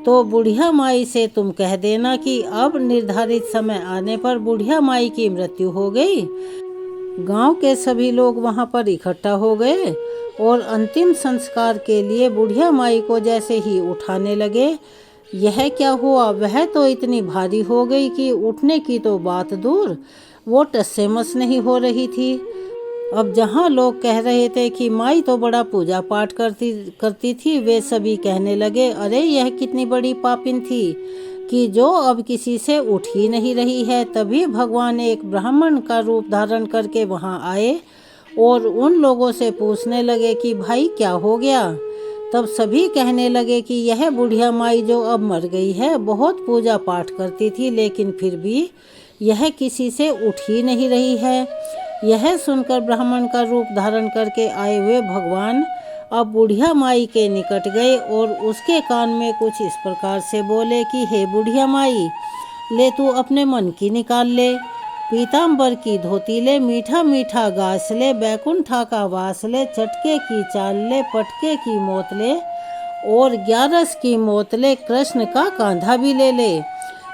तो बुढ़िया माई से तुम कह देना कि अब निर्धारित समय आने पर बुढ़िया माई की मृत्यु हो गई। गांव के सभी लोग वहां पर इकट्ठा हो गए और अंतिम संस्कार के लिए बुढ़िया माई को जैसे ही उठाने लगे, यह क्या हुआ? वह तो इतनी भारी हो गई कि उठने की तो बात दूर, वो टस से मस नहीं हो रही थी। अब जहाँ लोग कह रहे थे कि माई तो बड़ा पूजा पाठ करती करती थी, वे सभी कहने लगे, अरे यह कितनी बड़ी पापिन थी कि जो अब किसी से उठ ही नहीं रही है। तभी भगवान एक ब्राह्मण का रूप धारण करके वहाँ आए और उन लोगों से पूछने लगे कि भाई क्या हो गया? तब सभी कहने लगे कि यह बुढ़िया माई जो अब मर गई है, बहुत पूजा पाठ करती थी, लेकिन फिर भी यह किसी से उठ ही नहीं रही है। यह सुनकर ब्राह्मण का रूप धारण करके आए हुए भगवान अब बुढ़िया माई के निकट गए और उसके कान में कुछ इस प्रकार से बोले कि हे बुढ़िया माई, ले तू अपने मन की निकाल ले, पीताम्बर की धोती ले, मीठा मीठा घास ले, बैकुंठा का वास ले, चटके की चाल ले, पटके की मोत ले और 11 की मोत ले, कृष्ण का कांधा भी ले ले।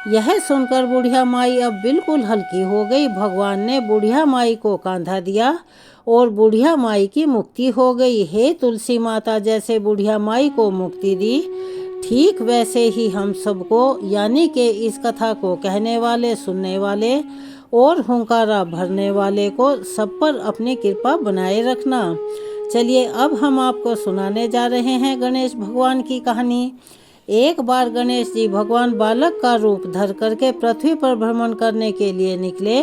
यह सुनकर बुढ़िया माई अब बिल्कुल हल्की हो गई। भगवान ने बुढ़िया माई को कांधा दिया और बुढ़िया माई की मुक्ति हो गई। हे तुलसी माता, जैसे बुढ़िया माई को मुक्ति दी, ठीक वैसे ही हम सबको, यानी कि इस कथा को कहने वाले, सुनने वाले और हुंकारा भरने वाले को, सब पर अपनी कृपा बनाए रखना। चलिए अब हम आपको सुनाने जा रहे हैं गणेश भगवान की कहानी। एक बार गणेश जी भगवान बालक का रूप धर करके पृथ्वी पर भ्रमण करने के लिए निकले।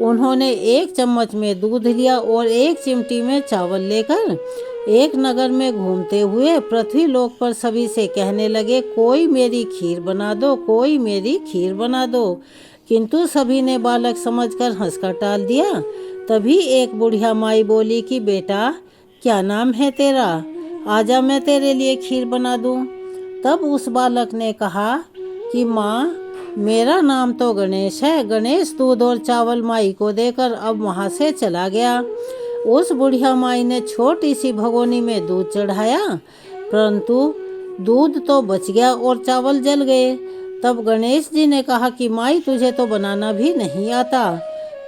उन्होंने एक चम्मच में दूध लिया और एक चिमटी में चावल लेकर एक नगर में घूमते हुए पृथ्वी लोक पर सभी से कहने लगे, कोई मेरी खीर बना दो, कोई मेरी खीर बना दो। किंतु सभी ने बालक समझकर हंसकर टाल दिया। तभी एक बुढ़िया माई बोली कि बेटा, क्या नाम है तेरा? आजा, मैं तेरे लिए खीर बना दूं। तब उस बालक ने कहा कि माँ, मेरा नाम तो गणेश है। गणेश दूध और चावल माई को देकर अब वहाँ से चला गया। उस बुढ़िया माई ने छोटी सी भगोनी में दूध चढ़ाया, परंतु दूध तो बच गया और चावल जल गए। तब गणेश जी ने कहा कि माई, तुझे तो बनाना भी नहीं आता।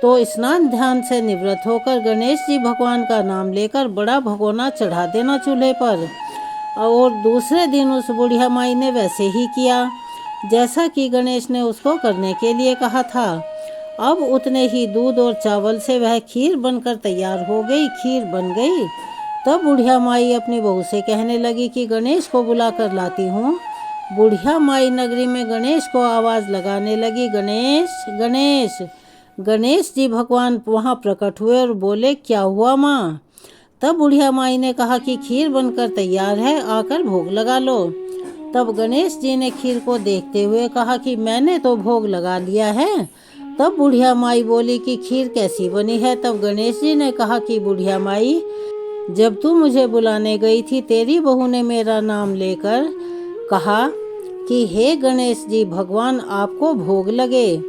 तो स्नान ध्यान से निवृत्त होकर गणेश जी भगवान का नाम लेकर बड़ा भगोना चढ़ा देना चूल्हे पर। और दूसरे दिन उस बुढ़िया माई ने वैसे ही किया जैसा कि गणेश ने उसको करने के लिए कहा था। अब उतने ही दूध और चावल से वह खीर बनकर तैयार हो गई। खीर बन गई। तब बुढ़िया माई अपनी बहू से कहने लगी कि गणेश को बुला कर लाती हूँ। बुढ़िया माई नगरी में गणेश को आवाज़ लगाने लगी, गणेश गणेश। गणेश जी भगवान वहाँ प्रकट हुए और बोले, क्या हुआ माँ? तब बुढ़िया माई ने कहा कि खीर बनकर तैयार है, आकर भोग लगा लो। तब गणेश जी ने खीर को देखते हुए कहा कि मैंने तो भोग लगा लिया है। तब बुढ़िया माई बोली कि खीर कैसी बनी है? तब गणेश जी ने कहा कि बुढ़िया माई, जब तू मुझे बुलाने गई थी, तेरी बहू ने मेरा नाम लेकर कहा कि हे गणेश जी भगवान, आपको भोग लगे।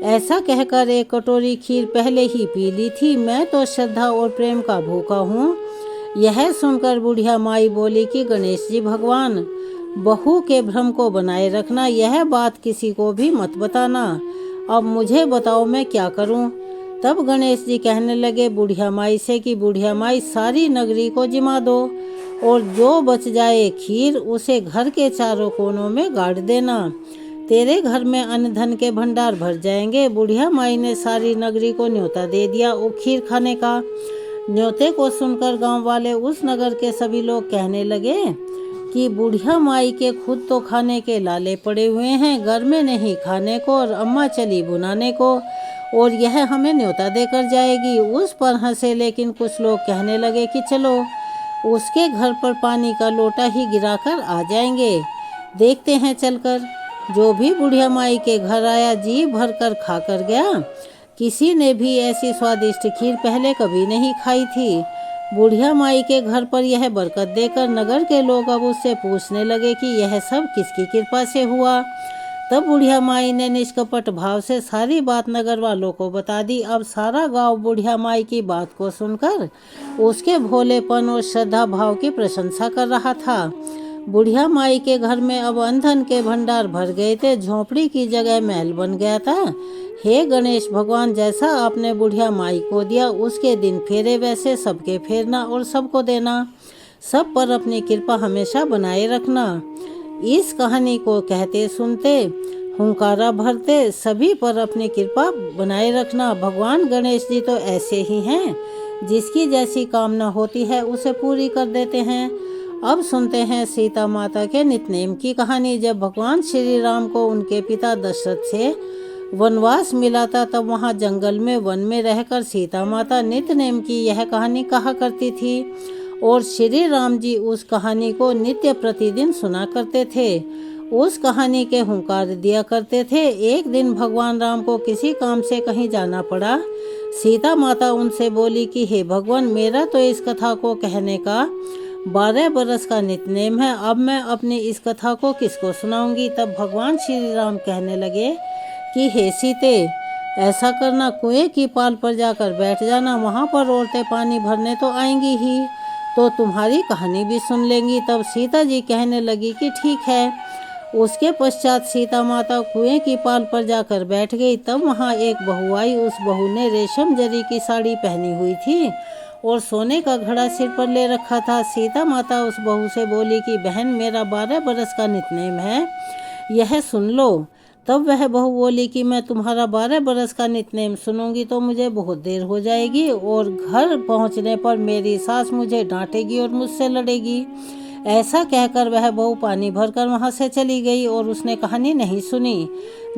ऐसा कहकर एक कटोरी खीर पहले ही पी ली थी। मैं तो श्रद्धा और प्रेम का भूखा हूँ। यह सुनकर बुढ़िया माई बोली कि गणेश जी भगवान, बहू के भ्रम को बनाए रखना, यह बात किसी को भी मत बताना। अब मुझे बताओ मैं क्या करूं? तब गणेश जी कहने लगे बुढ़िया माई से कि बुढ़िया माई, सारी नगरी को जिमा दो और जो बच जाए खीर उसे घर के चारों कोनों में गाड़ देना। तेरे घर में अन्न धन के भंडार भर जाएंगे। बुढ़िया माई ने सारी नगरी को न्योता दे दिया वो खीर खाने का। न्योते को सुनकर गांव वाले, उस नगर के सभी लोग कहने लगे कि बुढ़िया माई के खुद तो खाने के लाले पड़े हुए हैं, घर में नहीं खाने को, और अम्मा चली बुनाने को, और यह हमें न्योता देकर जाएगी। उस पर हंसे, लेकिन कुछ लोग कहने लगे कि चलो उसके घर पर पानी का लोटा ही गिराकर आ जाएंगे, देखते हैं चलकर। जो भी बुढ़िया माई के घर आया जी भर कर खा कर गया। किसी ने भी ऐसी स्वादिष्ट खीर पहले कभी नहीं खाई थी। बुढ़िया माई के घर पर यह बरकत देकर नगर के लोग अब उससे पूछने लगे कि यह सब किसकी कृपा से हुआ। तब बुढ़िया माई ने निष्कपट भाव से सारी बात नगर वालों को बता दी। अब सारा गांव बुढ़िया माई की बात को सुनकर उसके भोलेपन और श्रद्धा भाव की प्रशंसा कर रहा था। बुढ़िया माई के घर में अब अन्न के भंडार भर गए थे। झोंपड़ी की जगह महल बन गया था। हे गणेश भगवान, जैसा आपने बुढ़िया माई को दिया, उसके दिन फेरे वैसे सबके फेरना और सबको देना। सब पर अपनी कृपा हमेशा बनाए रखना। इस कहानी को कहते सुनते हुंकारा भरते सभी पर अपनी कृपा बनाए रखना। भगवान गणेश जी तो ऐसे ही हैं, जिसकी जैसी कामना होती है उसे पूरी कर देते हैं। अब सुनते हैं सीता माता के नितनेम की कहानी। जब भगवान श्री राम को उनके पिता दशरथ से वनवास मिला था, तब वहाँ जंगल में वन में रहकर सीता माता नितनेम की यह कहानी कहा करती थी और श्री राम जी उस कहानी को नित्य प्रतिदिन सुना करते थे। उस कहानी के हुंकार दिया करते थे। एक दिन भगवान राम को किसी काम से कहीं जाना पड़ा। सीता माता उनसे बोली कि हे भगवान, मेरा तो इस कथा को कहने का 12 बरस का नितनेम है, अब मैं अपनी इस कथा को किसको सुनाऊंगी। तब भगवान श्री राम कहने लगे कि हे सीते, ऐसा करना, कुएं की पाल पर जाकर बैठ जाना, वहाँ पर औरतें पानी भरने तो आएंगी ही, तो तुम्हारी कहानी भी सुन लेंगी। तब सीता जी कहने लगी कि ठीक है। उसके पश्चात सीता माता कुएं की पाल पर जाकर बैठ गई। तब वहाँ एक बहू आई। उस बहू ने रेशम जरी की साड़ी पहनी हुई थी और सोने का घड़ा सिर पर ले रखा था। सीता माता उस बहू से बोली कि बहन, मेरा 12 बरस का नितनेम है, यह सुन लो। तब वह बहू बोली कि मैं तुम्हारा 12 बरस का नितनेम सुनूंगी तो मुझे बहुत देर हो जाएगी और घर पहुंचने पर मेरी सास मुझे डांटेगी और मुझसे लड़ेगी। ऐसा कहकर वह बहू पानी भरकर वहां से चली गई और उसने कहानी नहीं सुनी।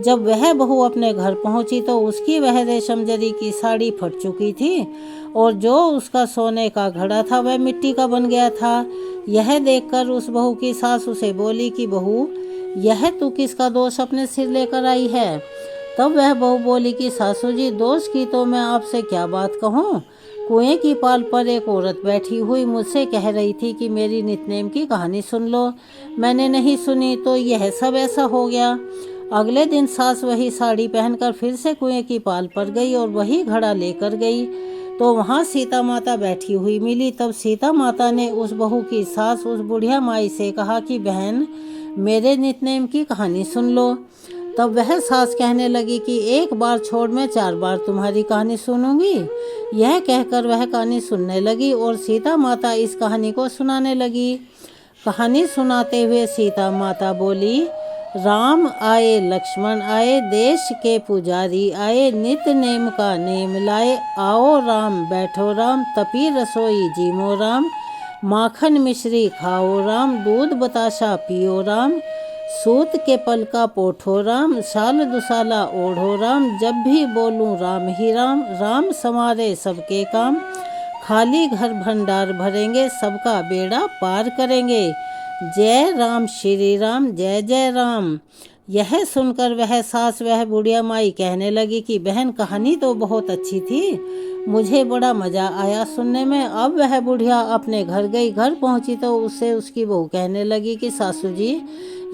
जब वह बहू अपने घर पहुंची तो उसकी वह रेशम जरी की साड़ी फट चुकी थी और जो उसका सोने का घड़ा था वह मिट्टी का बन गया था। यह देखकर उस बहू की सास उसे बोली कि बहू, यह तू किसका दोष अपने सिर लेकर आई है। तब वह बहू बोली कि सासू जी, दोष की तो मैं आपसे क्या बात कहूँ। कुएं की पाल पर एक औरत बैठी हुई मुझसे कह रही थी कि मेरी नितनेम की कहानी सुन लो। मैंने नहीं सुनी तो यह सब ऐसा हो गया। अगले दिन सास वही साड़ी पहनकर फिर से कुएं की पाल पर गई और वही घड़ा लेकर गई तो वहाँ सीता माता बैठी हुई मिली। तब सीता माता ने उस बहू की सास उस बुढ़िया माई से कहा कि बहन, मेरे नितनेम की कहानी सुन लो। तब वह सास कहने लगी कि एक बार छोड़ मैं 4 बार तुम्हारी कहानी सुनूंगी। यह कहकर वह कहानी सुनने लगी और सीता माता इस कहानी को सुनाने लगी। कहानी सुनाते हुए सीता माता बोली, राम आए लक्ष्मण आए, देश के पुजारी आए, नित नेम का नेम लाए, आओ राम बैठो राम, तपी रसोई जीमो राम, माखन मिश्री खाओ राम, दूध बताशा पियो राम, सूत के पल का पोठो राम, साल दुसाला ओढ़ो राम, जब भी बोलूं राम ही राम, राम संवारे सबके काम, खाली घर भंडार भरेंगे, सबका बेड़ा पार करेंगे, जय राम श्री राम, जय जय राम। यह सुनकर वह सास वह बुढ़िया माई कहने लगी कि बहन, कहानी तो बहुत अच्छी थी, मुझे बड़ा मज़ा आया सुनने में। अब वह बुढ़िया अपने घर गई। घर पहुंची तो उससे उसकी बहू कहने लगी कि सासू जी,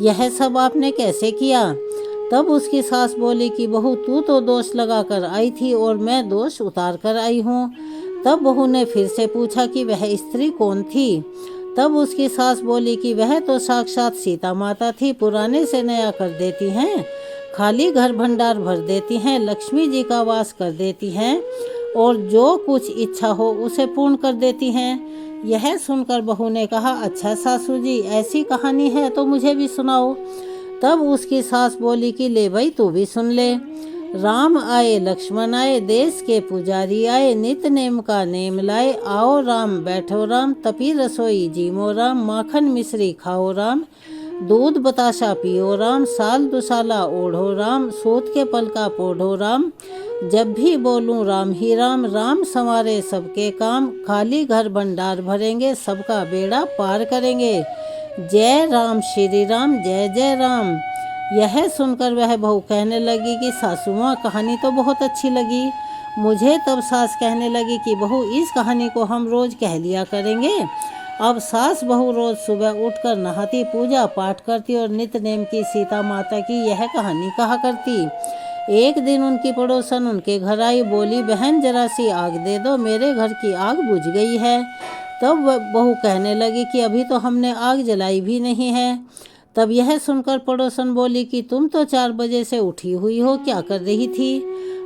यह सब आपने कैसे किया। तब उसकी सास बोली कि बहू, तू तो दोष लगा कर आई थी और मैं दोष उतार कर आई हूँ। तब बहू ने फिर से पूछा कि वह स्त्री कौन थी। तब उसकी सास बोली कि वह तो साक्षात सीता माता थी, पुराने से नया कर देती हैं, खाली घर भंडार भर देती हैं, लक्ष्मी जी का वास कर देती हैं और जो कुछ इच्छा हो उसे पूर्ण कर देती हैं। यह सुनकर बहू ने कहा, अच्छा सासू जी, ऐसी कहानी है तो मुझे भी सुनाओ। तब उसकी सास बोली कि ले भाई, तू भी सुन ले। राम आए लक्ष्मण आए, देश के पुजारी आए, नित नेम का नेम लाए, आओ राम बैठो राम, तपी रसोई जीमो राम, माखन मिश्री खाओ राम, दूध बताशा पियो राम, साल दुसाला ओढ़ो राम, सूत के पल का पोढ़ो राम, जब भी बोलूं राम ही राम, राम संवारे सबके काम, खाली घर भंडार भरेंगे, सबका बेड़ा पार करेंगे, जय राम श्री राम, जय जय राम। यह सुनकर वह बहू कहने लगी कि सासू माँ, कहानी तो बहुत अच्छी लगी मुझे। तब सास कहने लगी कि बहू, इस कहानी को हम रोज कह लिया करेंगे। अब सास बहू रोज सुबह उठकर नहाती, पूजा पाठ करती और नित नेम की सीता माता की यह कहानी कहा करती। एक दिन उनकी पड़ोसन उनके घर आई, बोली, बहन जरा सी आग दे दो, मेरे घर की आग बुझ गई है। तब वह बहू कहने लगी कि अभी तो हमने आग जलाई भी नहीं है। तब यह सुनकर पड़ोसन बोली कि तुम तो 4 बजे से उठी हुई हो, क्या कर रही थी।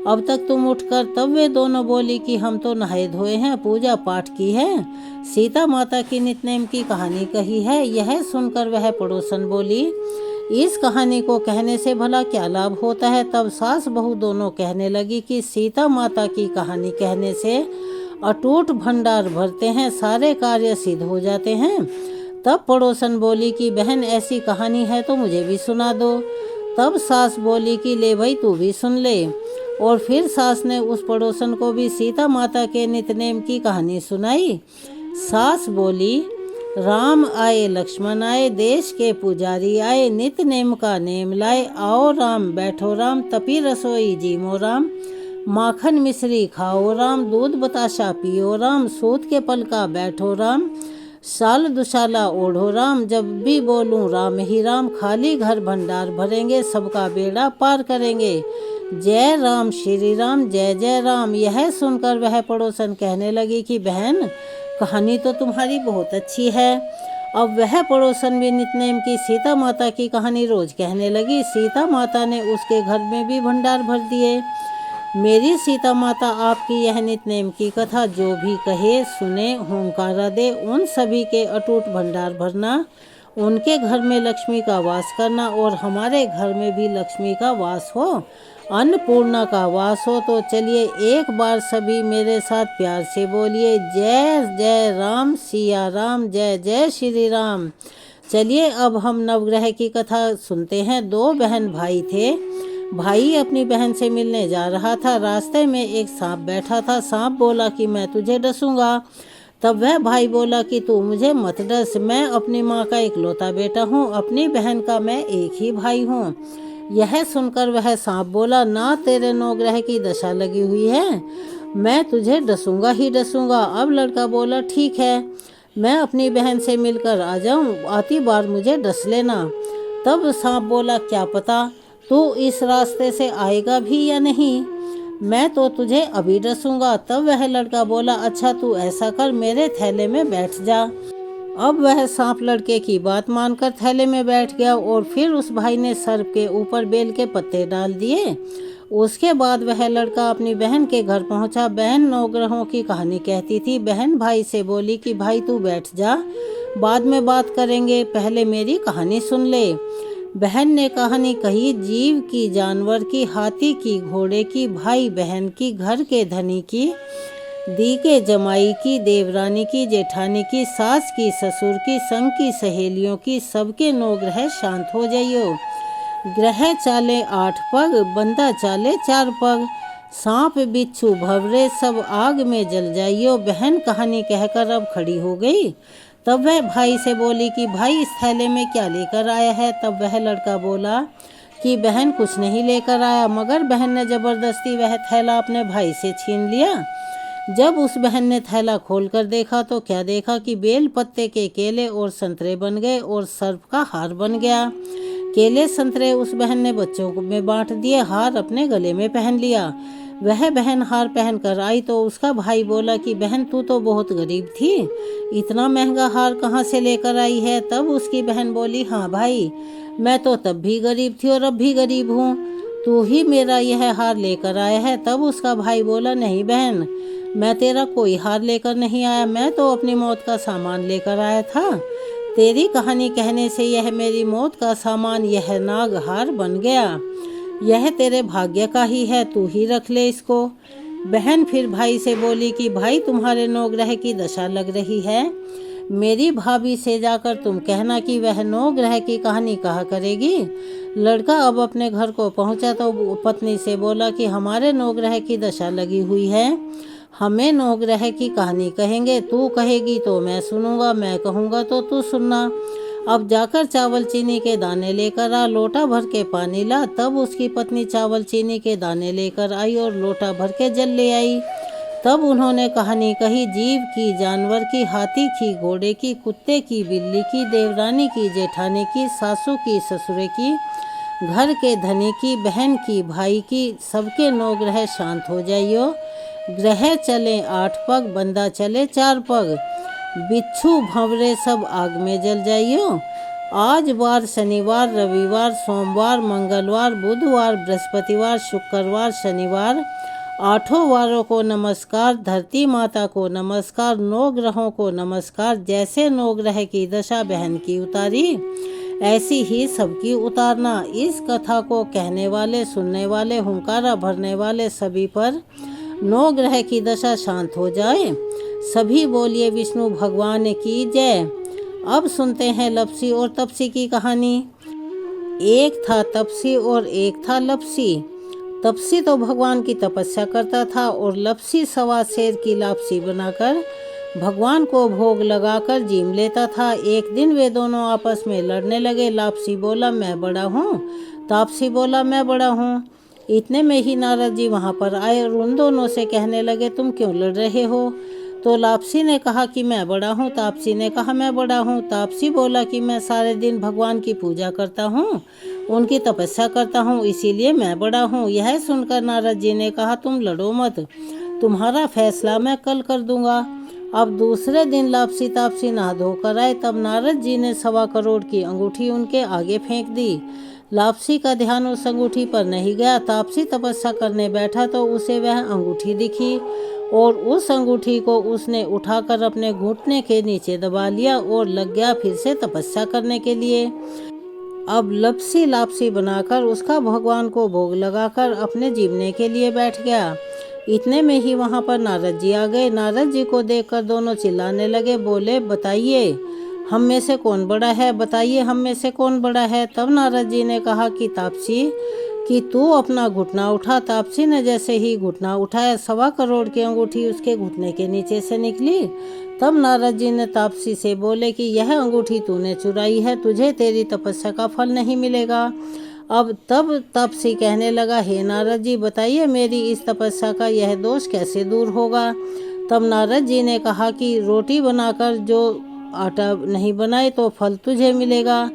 अब तक तुम उठकर। तब वे दोनों बोली कि हम तो नहाए धोए हैं, पूजा पाठ की है, सीता माता की नित्य की कहानी कही है। यह सुनकर वह पड़ोसन बोली, इस कहानी को कहने से भला क्या लाभ होता है। तब सास बहू दोनों कहने लगी कि सीता माता की कहानी कहने से अटूट भंडार भरते हैं, सारे कार्य सिद्ध हो जाते हैं। तब पड़ोसन बोली कि बहन ऐसी कहानी है तो मुझे भी सुना दो। तब सास बोली कि ले भाई तू भी सुन ले। और फिर सास ने उस पड़ोसन को भी सीता माता के नितनेम की कहानी सुनाई। सास बोली, राम आए लक्ष्मण आए, देश के पुजारी आए, नित नेम का नेम लाए। आओ राम बैठो राम, तपी रसोई जीमो राम, माखन मिश्री खाओ राम, दूध बताशा पियो राम, सूत के पल का बैठो राम, साल दुशाला ओढ़ो राम, जब भी बोलूं राम ही राम, खाली घर भंडार भरेंगे, सबका बेड़ा पार करेंगे। जय राम श्री राम, जय जय राम। यह सुनकर वह पड़ोसन कहने लगी कि बहन कहानी तो तुम्हारी बहुत अच्छी है। अब वह पड़ोसन भी नितनेम की सीता माता की कहानी रोज कहने लगी। सीता माता ने उसके घर में भी भंडार भर दिए। मेरी सीता माता आपकी यह नितनेम की कथा जो भी कहे सुने हुंकारा दे, उन सभी के अटूट भंडार भरना, उनके घर में लक्ष्मी का वास करना और हमारे घर में भी लक्ष्मी का वास हो, अन्नपूर्णा का वास हो। तो चलिए एक बार सभी मेरे साथ प्यार से बोलिए, जय जय राम सिया राम, जय जय श्री राम। चलिए अब हम नवग्रह की कथा सुनते हैं। दो बहन भाई थे। भाई अपनी बहन से मिलने जा रहा था। रास्ते में एक सांप बैठा था। सांप बोला कि मैं तुझे डसूंगा। तब वह भाई बोला कि तू मुझे मत डस, मैं अपनी माँ का इकलौता बेटा हूँ, अपनी बहन का मैं एक ही भाई हूँ। यह सुनकर वह सांप बोला, ना तेरे नौग्रह की दशा लगी हुई है, मैं तुझे डसूंगा ही डसूंगा। अब लड़का बोला, ठीक है, मैं अपनी बहन से मिलकर आ जाऊं, आती बार मुझे डस लेना। तब सांप बोला, क्या पता तू इस रास्ते से आएगा भी या नहीं, मैं तो तुझे अभी डसूंगा। तब वह लड़का बोला, अच्छा तू ऐसा कर, मेरे थैले में बैठ जा। अब वह सांप लड़के की बात मानकर थैले में बैठ गया और फिर उस भाई ने सर्प के ऊपर बेल के पत्ते डाल दिए। उसके बाद वह लड़का अपनी बहन के घर पहुंचा। बहन नौग्रहों की कहानी कहती थी। बहन भाई से बोली कि भाई तू बैठ जा, बाद में बात करेंगे, पहले मेरी कहानी सुन ले। बहन ने कहानी कही, जीव की, जानवर की, हाथी की, घोड़े की, भाई बहन की, घर के धनी की, दी के जमाई की, देवरानी की, जेठानी की, सास की, ससुर की, संग की, सहेलियों की, सबके नौ ग्रह शांत हो जाइयो। ग्रह चाले 8 पग, बंदा चाले 4 पग, सांप बिच्छू भवरे सब आग में जल जाइयो। बहन कहानी कहकर अब खड़ी हो गई। तब वह भाई से बोली कि भाई इस थैले में क्या लेकर आया है। तब वह लड़का बोला कि बहन कुछ नहीं लेकर आया, मगर बहन ने जबरदस्ती वह थैला अपने भाई से छीन लिया। जब उस बहन ने थैला खोलकर देखा तो क्या देखा कि बेल पत्ते के केले और संतरे बन गए और सर्प का हार बन गया। केले संतरे उस बहन ने बच्चों में बांट दिए, हार अपने गले में पहन लिया। वह बहन हार पहन कर आई तो उसका भाई बोला कि बहन तू तो बहुत गरीब थी, इतना महंगा हार कहाँ से लेकर आई है। तब उसकी बहन बोली, हाँ भाई, मैं तो तब भी गरीब थी और अब भी गरीब हूँ, तू ही मेरा यह हार लेकर आया है। तब उसका भाई बोला, नहीं बहन, मैं तेरा कोई हार लेकर नहीं आया, मैं तो अपनी मौत का सामान लेकर आया था। तेरी कहानी कहने से यह मेरी मौत का सामान, यह नाग हार बन गया। यह तेरे भाग्य का ही है, तू ही रख ले इसको। बहन फिर भाई से बोली कि भाई तुम्हारे नौ ग्रह की दशा लग रही है, मेरी भाभी से जाकर तुम कहना कि वह नौ ग्रह की कहानी कहा करेगी। लड़का अब अपने घर को पहुंचा तो पत्नी से बोला कि हमारे नौ ग्रह की दशा लगी हुई है, हमें नौ ग्रह की कहानी कहेंगे, तू कहेगी तो मैं सुनूंगा, मैं कहूँगा तो तू सुनना। अब जाकर चावल चीनी के दाने लेकर आ, लोटा भर के पानी ला। तब उसकी पत्नी चावल चीनी के दाने लेकर आई और लोटा भर के जल ले आई। तब उन्होंने कहानी कही, जीव की, जानवर की, हाथी की, घोड़े की, कुत्ते की, बिल्ली की, देवरानी की, जेठानी की, सासू की, ससुरे की, घर के धनी की, बहन की, भाई की, सबके नौ ग्रह शांत हो जाइयो। ग्रह चले 8 पग, बंदा चले 4 पग, बिच्छू भंवरे सब आग में जल जाइयो। आज वार शनिवार, रविवार, सोमवार, मंगलवार, बुधवार, बृहस्पतिवार, शुक्रवार, शनिवार, 8 वारों को नमस्कार। धरती माता को नमस्कार। 9 ग्रहों को नमस्कार। जैसे 9 ग्रह की दशा बहन की उतारी, ऐसी ही सबकी उतारना। इस कथा को कहने वाले, सुनने वाले, हुंकारा भरने वाले सभी पर 9 ग्रह की दशा शांत हो जाए। सभी बोलिए विष्णु भगवान की जय। अब सुनते हैं लपसी और तपसी की कहानी। एक था तपसी और एक था लपसी। तपसी तो भगवान की तपस्या करता था और लपसी सवा शेर की लापसी बनाकर भगवान को भोग लगाकर जीम लेता था। एक दिन वे दोनों आपस में लड़ने लगे। लापसी बोला मैं बड़ा हूँ, तापसी बोला मैं बड़ा हूँ। इतने में ही नारद जी वहाँ पर आए और उन दोनों से कहने लगे तुम क्यों लड़ रहे हो। तो लापसी ने कहा कि मैं बड़ा हूँ। तापसी ने कहा मैं बड़ा हूँ। तापसी बोला कि मैं सारे दिन भगवान की पूजा करता हूँ, उनकी तपस्या करता हूँ, इसीलिए मैं बड़ा हूँ। यह सुनकर नारद जी ने कहा तुम लड़ो मत, तुम्हारा फैसला मैं कल कर दूंगा। अब दूसरे दिन लापसी तापसी नहा धोकर आए। तब नारद जी ने 1.25 करोड़ की अंगूठी उनके आगे फेंक दी। लापसी का ध्यान उस अंगूठी पर नहीं गया। तापसी तपस्या करने बैठा तो उसे वह अंगूठी दिखी और उस अंगूठी को उसने उठाकर अपने घुटने के नीचे दबा लिया और लग गया फिर से तपस्या करने के लिए। अब लपसी लापसी बनाकर उसका भगवान को भोग लगाकर अपने जीवने के लिए बैठ गया। इतने में ही वहाँ पर नारद जी आ गए। नारद जी को देखकर दोनों चिल्लाने लगे, बोले बताइए हम में से कौन बड़ा है, बताइए हम में से कौन बड़ा है। तब नारद जी ने कहा कि तापसी कि तू अपना घुटना उठा। तापसी ने जैसे ही घुटना उठाया 1.25 करोड़ की अंगूठी उसके घुटने के नीचे से निकली। तब नारद जी ने तापसी से बोले कि यह अंगूठी तूने चुराई है, तुझे तेरी तपस्या का फल नहीं मिलेगा। अब तब तापसी कहने लगा हे नारद जी बताइए मेरी इस तपस्या का यह दोष कैसे दूर होगा। तब नारद जी ने कहा कि रोटी बनाकर जो आटा नहीं बनाए तो फल तुझे मिलेगा,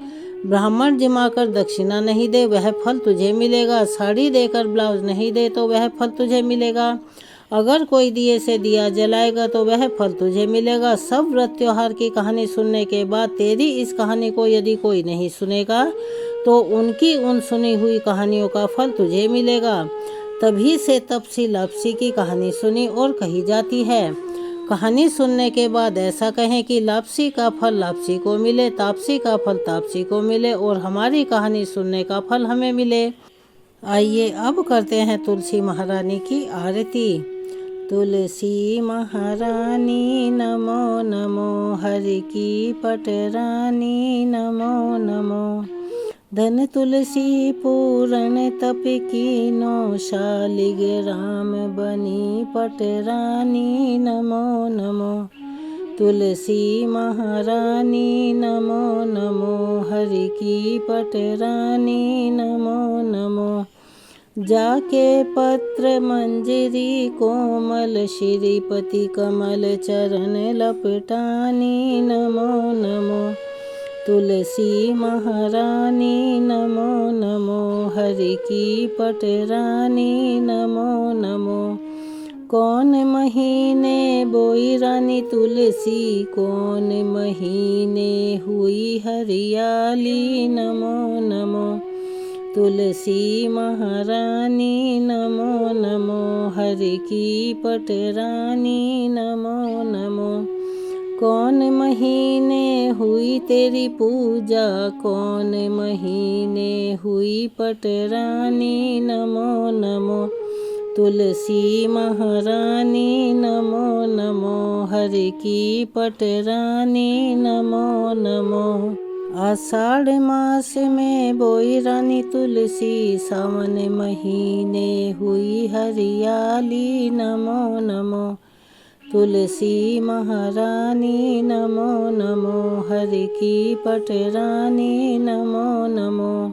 ब्राह्मण जिमाकर दक्षिणा नहीं दे वह फल तुझे मिलेगा, साड़ी देकर ब्लाउज नहीं दे तो वह फल तुझे मिलेगा, अगर कोई दिए से दिया जलाएगा तो वह फल तुझे मिलेगा। सब व्रत त्योहार की कहानी सुनने के बाद तेरी इस कहानी को यदि कोई नहीं सुनेगा तो उनकी उन सुनी हुई कहानियों का फल तुझे मिलेगा। तभी से तपसी लापसी की कहानी सुनी और कही जाती है। कहानी सुनने के बाद ऐसा कहें कि लापसी का फल लापसी को मिले, तापसी का फल तापसी को मिले और हमारी कहानी सुनने का फल हमें मिले। आइए अब करते हैं तुलसी महारानी की आरती। तुलसी महारानी नमो नमो, हरि की पटरानी नमो नमो। धन तुलसी पूरण तप कीनो, शालिग राम बनी पटरानी नमो नमो। तुलसी महारानी नमो नमो, हरि की पटरानी नमो नमो। जाके पत्र मंजरी कोमल, श्रीपति कमल चरण लपटानी नमो नमो। तुलसी महारानी नमो नमो, हरि की पटरानी नमो नमो। कौन महीने बोई रानी तुलसी, कौन महीने हुई हरियाली नमो नमो। तुलसी महारानी नमो नमो, हरि की पटरानी नमो नमो। कौन महीने हुई तेरी पूजा, कौन महीने हुई पटरानी नमो नमो। तुलसी महारानी नमो नमो, हरि की पटरानी नमो नमो। आषाढ़ मास में बोई रानी तुलसी, सावन महीने हुई हरियाली नमो नमो। तुलसी महारानी नमो नमो, हरि की पटरानी नमो नमो।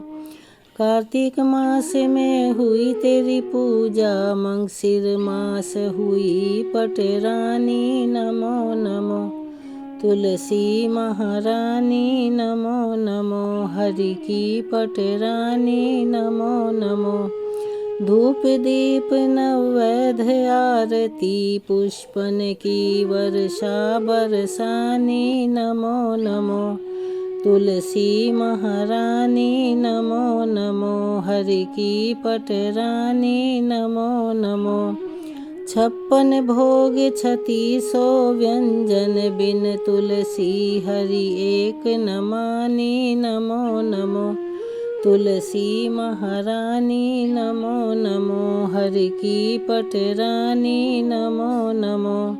कार्तिक मास में हुई तेरी पूजा, मंगशिर मास हुई पटरानी नमो नमो। तुलसी महारानी नमो नमो, हरि की पटरानी नमो नमो। धूप दीप नववैध आरती, पुष्पन की वर्षा बरसानी नमो नमो। तुलसी महारानी नमो नमो, हरि की पटरानी नमो नमो। 56 भोग 3600 व्यंजन, बिन तुलसी हरि एक न मानी नमो नमो। तुलसी महारानी नमो नमो, हरि की पटरानी नमो नमो।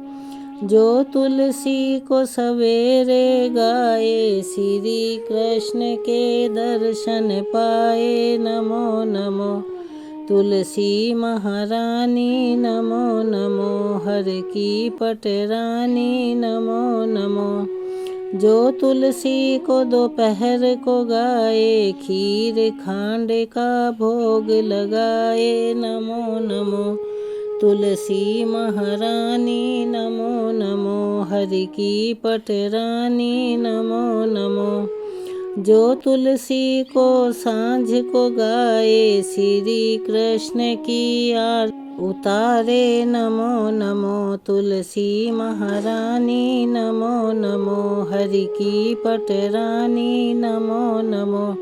जो तुलसी को सवेरे गाए, श्री कृष्ण के दर्शन पाए नमो नमो। तुलसी महारानी नमो नमो, हरि की पटरानी नमो नमो। जो तुलसी को दोपहर को गाए, खीर खांड का भोग लगाए नमो नमो। तुलसी महारानी नमो नमो, हरि की पटरानी नमो नमो। जो तुलसी को सांझ को गाए, श्री कृष्ण की आरती उतारे नमो नमो। तुलसी महारानी नमो नमो, हरि की पटरानी नमो नमो।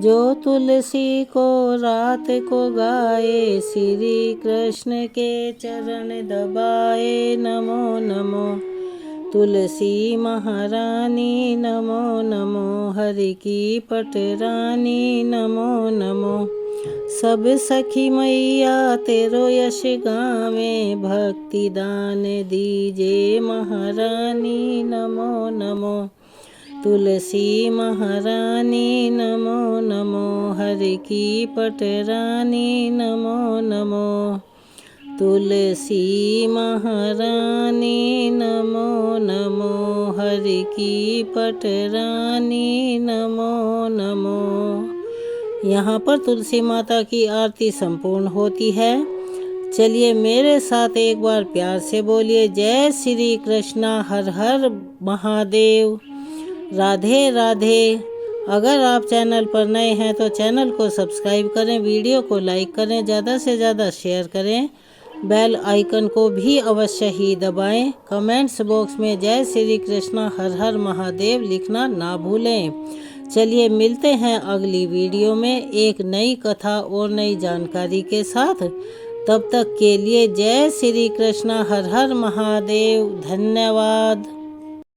जो तुलसी को रात को गाए, श्री कृष्ण के चरण दबाए नमो नमो। तुलसी महारानी नमो नमो, हरि की पटरानी नमो नमो। सब सखी मैया तेरो यश गावे, भक्ति दान दीजे महारानी नमो नमो। तुलसी महारानी नमो नमो, हरि की पटरानी नमो नमो। तुलसी महारानी नमो नमो, हरि की पटरानी नमो नमो। यहाँ पर तुलसी माता की आरती संपूर्ण होती है। चलिए मेरे साथ एक बार प्यार से बोलिए, जय श्री कृष्णा, हर हर महादेव, राधे राधे। अगर आप चैनल पर नए हैं तो चैनल को सब्सक्राइब करें, वीडियो को लाइक करें, ज़्यादा से ज़्यादा शेयर करें, बेल आइकन को भी अवश्य ही दबाएं। कमेंट्स बॉक्स में जय श्री कृष्णा हर हर महादेव लिखना ना भूलें। चलिए मिलते हैं अगली वीडियो में एक नई कथा और नई जानकारी के साथ। तब तक के लिए जय श्री कृष्णा हर हर महादेव। धन्यवाद।